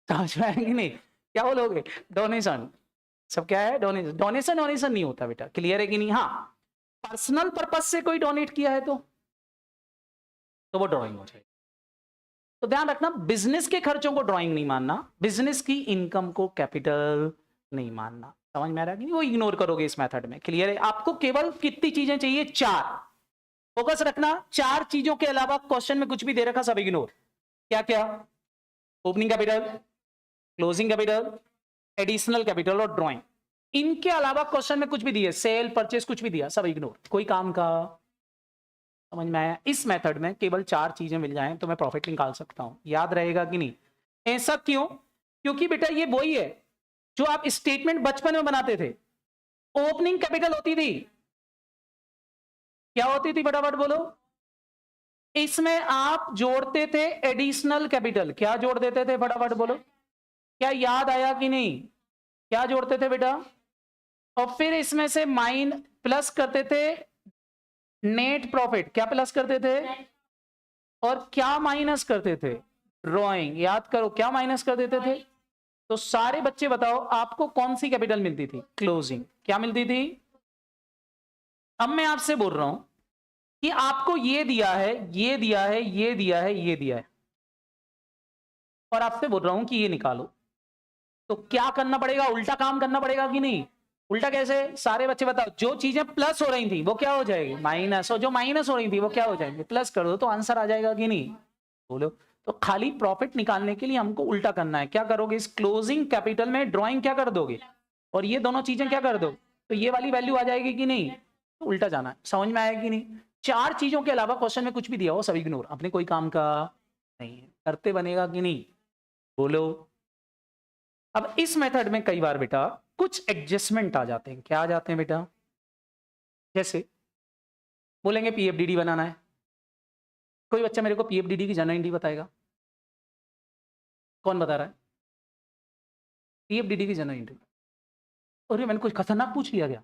समझ में आया कि नहीं? क्या बोलोगे? डोनेशन। सब क्या है? डोनेशन। डोनेशन डोनेशन नहीं होता बेटा। क्लियर है कि नहीं? हाँ, पर्सनल पर्पज से कोई डोनेट किया है तो वो ड्राइंग हो जाएगी। तो ध्यान रखना, बिजनेस के खर्चों को ड्राइंग नहीं मानना, बिजनेस की इनकम को कैपिटल नहीं मानना। समझ में आ रहा है कि नहीं? वो इग्नोर करोगे इस मेथड में। क्लियर है? आपको केवल कितनी चीजें चाहिए? 4। फोकस रखना, 4 चीजों के अलावा क्वेश्चन में कुछ भी दे रखा सब इग्नोर। क्या क्या? Opening capital, closing capital, additional capital और ड्राइंग। इनके अलावा क्वेश्चन में कुछ भी दिया, सेल परचेस कुछ भी दिया सब इग्नोर, कोई काम का। समझ में आया? इस मेथड में केवल 4 चीजें मिल जाएं तो मैं प्रॉफिट निकाल सकता हूं। याद रहेगा कि नहीं? ऐसा क्यों? क्योंकि बेटा ये वही है जो आप स्टेटमेंट बचपन में बनाते थे। ओपनिंग कैपिटल होती थी, क्या होती थी फटाफट बोलो? इसमें आप जोड़ते थे एडिशनल कैपिटल। क्या जोड़ देते थे फटाफट बोलो? क्या याद आया कि नहीं? क्या जोड़ते थे बेटा? और फिर इसमें से माइन प्लस करते थे नेट प्रॉफिट। क्या प्लस करते थे? और क्या माइनस करते थे? ड्रॉइंग। याद करो क्या माइनस कर देते थे? तो सारे बच्चे बताओ आपको कौन सी कैपिटल मिलती थी? क्लोजिंग। क्या मिलती थी? अब मैं आपसे बोल रहा हूं कि आपको ये दिया है, ये दिया है, ये दिया है, ये दिया है, और आपसे बोल रहा हूं कि ये निकालो, तो क्या करना पड़ेगा? उल्टा काम करना पड़ेगा कि नहीं? उल्टा कैसे? सारे बच्चे बताओ। जो चीजें प्लस हो रही थी वो क्या हो जाएगी? माइनस। और जो माइनस हो रही थी वो क्या हो जाएंगे? प्लस। कर दो तो आंसर आ जाएगा कि नहीं? बोलो। तो खाली प्रॉफिट निकालने के लिए हमको उल्टा करना है। क्या करोगे? इस क्लोजिंग कैपिटल में ड्राइंग क्या कर दोगे, और ये दोनों चीजें क्या कर दो, तो ये वाली वैल्यू आ जाएगी कि नहीं? तो उल्टा जाना है। समझ में आया कि नहीं? 4 चीजों के अलावा क्वेश्चन में कुछ भी दिया हो सब इग्नोर, अपने कोई काम का नहीं है। करते बनेगा कि नहीं? बोलो। अब इस मेथड में कई बार बेटा कुछ एडजस्टमेंट आ जाते हैं। क्या आ जाते हैं बेटा? जैसे बोलेंगे पीएफडीडी बनाना है, कोई बच्चा मेरे को पीएफडीडी की जनरल एंट्री बताएगा? कौन बता रहा है पीएफडीडी की जनरल एंट्री? अरे मैंने कुछ खतरनाक पूछ लिया क्या?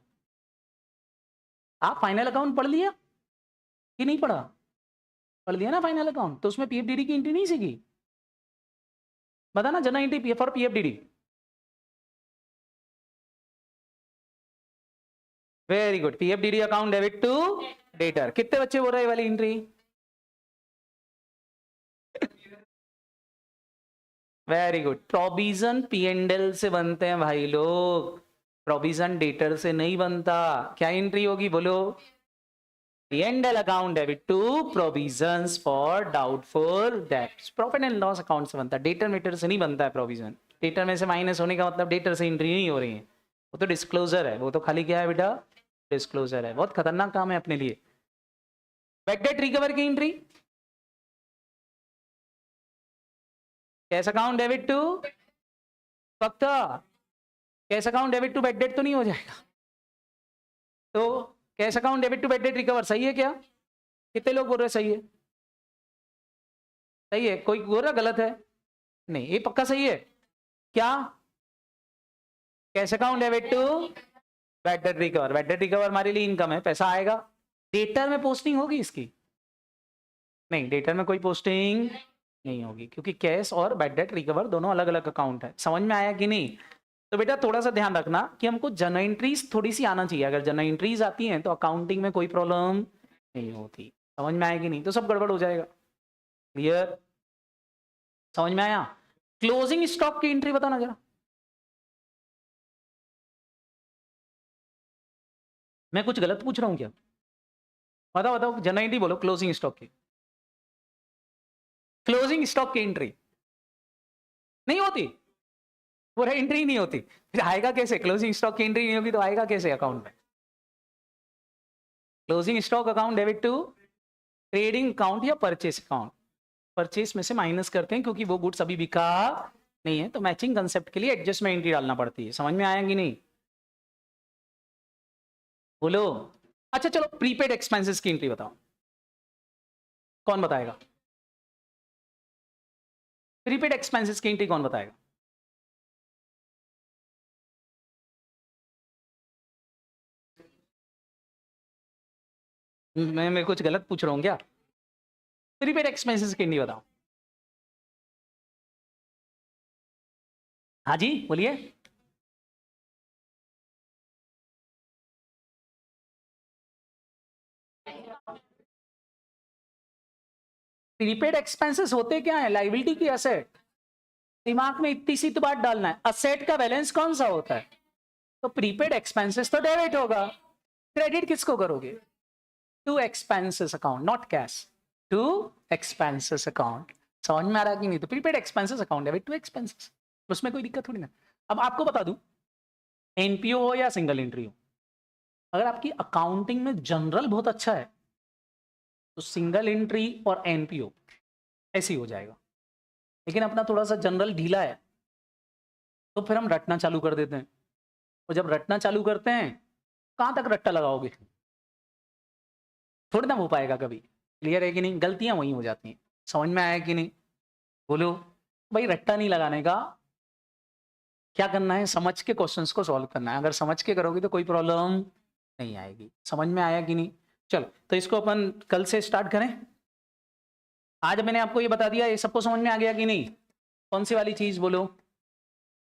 आप फाइनल अकाउंट पढ़ लिया कि नहीं पढ़ा? पढ़ लिया ना फाइनल अकाउंट, तो उसमें पीएफडीडी की एंट्री नहीं सीखी? बताना general entry for PFDD. Very good. PFDD account debit to debtor. कितने बच्चे बोल रहे हैं वाली entry? Very good. Provision PNL से बनते हैं भाई लोग, प्रोविजन डेटर से नहीं बनता। क्या एंट्री होगी बोलो? PNL account debit to provisions for doubtful debts. Profit and loss account से बनता है, डेटर मीटर से नहीं बनता है प्रोविजन। डेटर में से माइनस होने का मतलब डेटर से एंट्री नहीं हो रही है, वो तो डिस्क्लोजर है। वो तो खाली क्या है बेटा? डिस्क्लोजर है। बहुत खतरनाक काम है अपने लिए। बैड डेट रिकवर की entry, cash account debit to, पक्का cash account debit to bad debt तो नहीं हो जाएगा? तो cash account debit to bad debt recover सही है क्या? कितने लोग बोल रहे हैं सही है? सही है। कोई बोल रहा गलत है? नहीं, ये पक्का सही है। क्या? Cash account debit to bad debt recover. Bad debt recover हमारे लिए इनकम है, पैसा आएगा। डेटर में पोस्टिंग होगी इसकी? नहीं, डेटर में कोई पोस्टिंग नहीं होगी, क्योंकि कैश और बैड डेट रिकवर दोनों अलग अलग अकाउंट है। समझ में आया कि नहीं? तो बेटा थोड़ा सा ध्यान रखना कि हमको जर्नल एंट्रीज थोड़ी सी आना चाहिए। अगर जर्नल एंट्रीज आती हैं तो अकाउंटिंग में कोई प्रॉब्लम नहीं होती। समझ में आएगी नहीं? तो सब गड़बड़ हो जाएगा। क्लियर? समझ में आया? क्लोजिंग स्टॉक की एंट्री बताना जरा। मैं कुछ गलत पूछ रहा हूं क्या? बताओ बताओ, जर्नल एंट्री बोलो क्लोजिंग स्टॉक की। क्लोजिंग स्टॉक की एंट्री नहीं होती, पूरा एंट्री नहीं होती, फिर आएगा कैसे? क्लोजिंग स्टॉक की एंट्री नहीं होगी तो आएगा कैसे अकाउंट में? Closing stock account debit to trading account या परचेस अकाउंट। परचेस में से माइनस करते हैं क्योंकि वो गुड्स अभी बिका नहीं है, तो मैचिंग कंसेप्ट के लिए एडजस्टमेंट एंट्री डालना पड़ती है। समझ में आया कि नहीं? बोलो। अच्छा चलो, प्रीपेड एक्सपेंसेस की एंट्री बताओ, कौन बताएगा? प्रीपेड एक्सपेंसेस की एंट्री कौन बताएगा? मैं कुछ गलत पूछ रहा हूँ क्या? प्रीपेड एक्सपेंसेस की एंट्री बताओ। हाँ जी बोलिए। प्रीपेड एक्सपेंसेस होते क्या है? लाइबिलिटी की एसेट। दिमाग में इतनी सी तो बात डालना है, असेट का बैलेंस कौन सा होता है? तो प्रीपेड एक्सपेंसेस तो डेबिट होगा, क्रेडिट किसको करोगे? To expenses account, not cash, to expenses account. समझ में आ रहा है कि नहीं? तो प्रीपेड एक्सपेंसेस अकाउंट है भाई, टू एक्सपेंसेस, उसमें कोई दिक्कत थोड़ी ना। अब आपको बता दूं, एनपीओ हो या सिंगल एंट्री हो, अगर आपकी अकाउंटिंग में जनरल बहुत अच्छा है तो सिंगल एंट्री और एनपीओ ऐसे ही हो जाएगा। लेकिन अपना थोड़ा सा जनरल ढीला है तो फिर हम रटना चालू कर देते हैं, और जब रटना चालू करते हैं कहां तक रट्टा लगाओगे, थोड़ी ना हो पाएगा कभी। क्लियर है कि नहीं? गलतियां वही हो जाती हैं। समझ में आया कि नहीं? बोलो भाई, रट्टा नहीं लगाने का, क्या करना है, समझ के क्वेश्चंस को सॉल्व करना है। अगर समझ के करोगे तो कोई प्रॉब्लम नहीं आएगी। समझ में आया कि नहीं? चलो, तो इसको अपन कल से स्टार्ट करें। आज मैंने आपको ये बता दिया, ये सबको समझ में आ गया कि नहीं? कौन सी वाली चीज बोलो?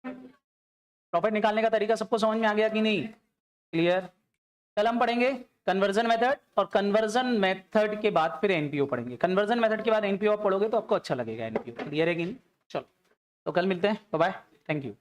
प्रॉफिट निकालने का तरीका सबको समझ में आ गया कि नहीं? क्लियर? कल हम पढ़ेंगे कन्वर्जन मेथड, और कन्वर्जन मेथड के बाद फिर एनपीओ पढ़ेंगे। कन्वर्जन मेथड के बाद एनपीओ आप पढ़ोगे तो आपको अच्छा लगेगा एनपीओ। क्लियर है कि नहीं? चलो, तो कल मिलते हैं। Bye bye, thank you.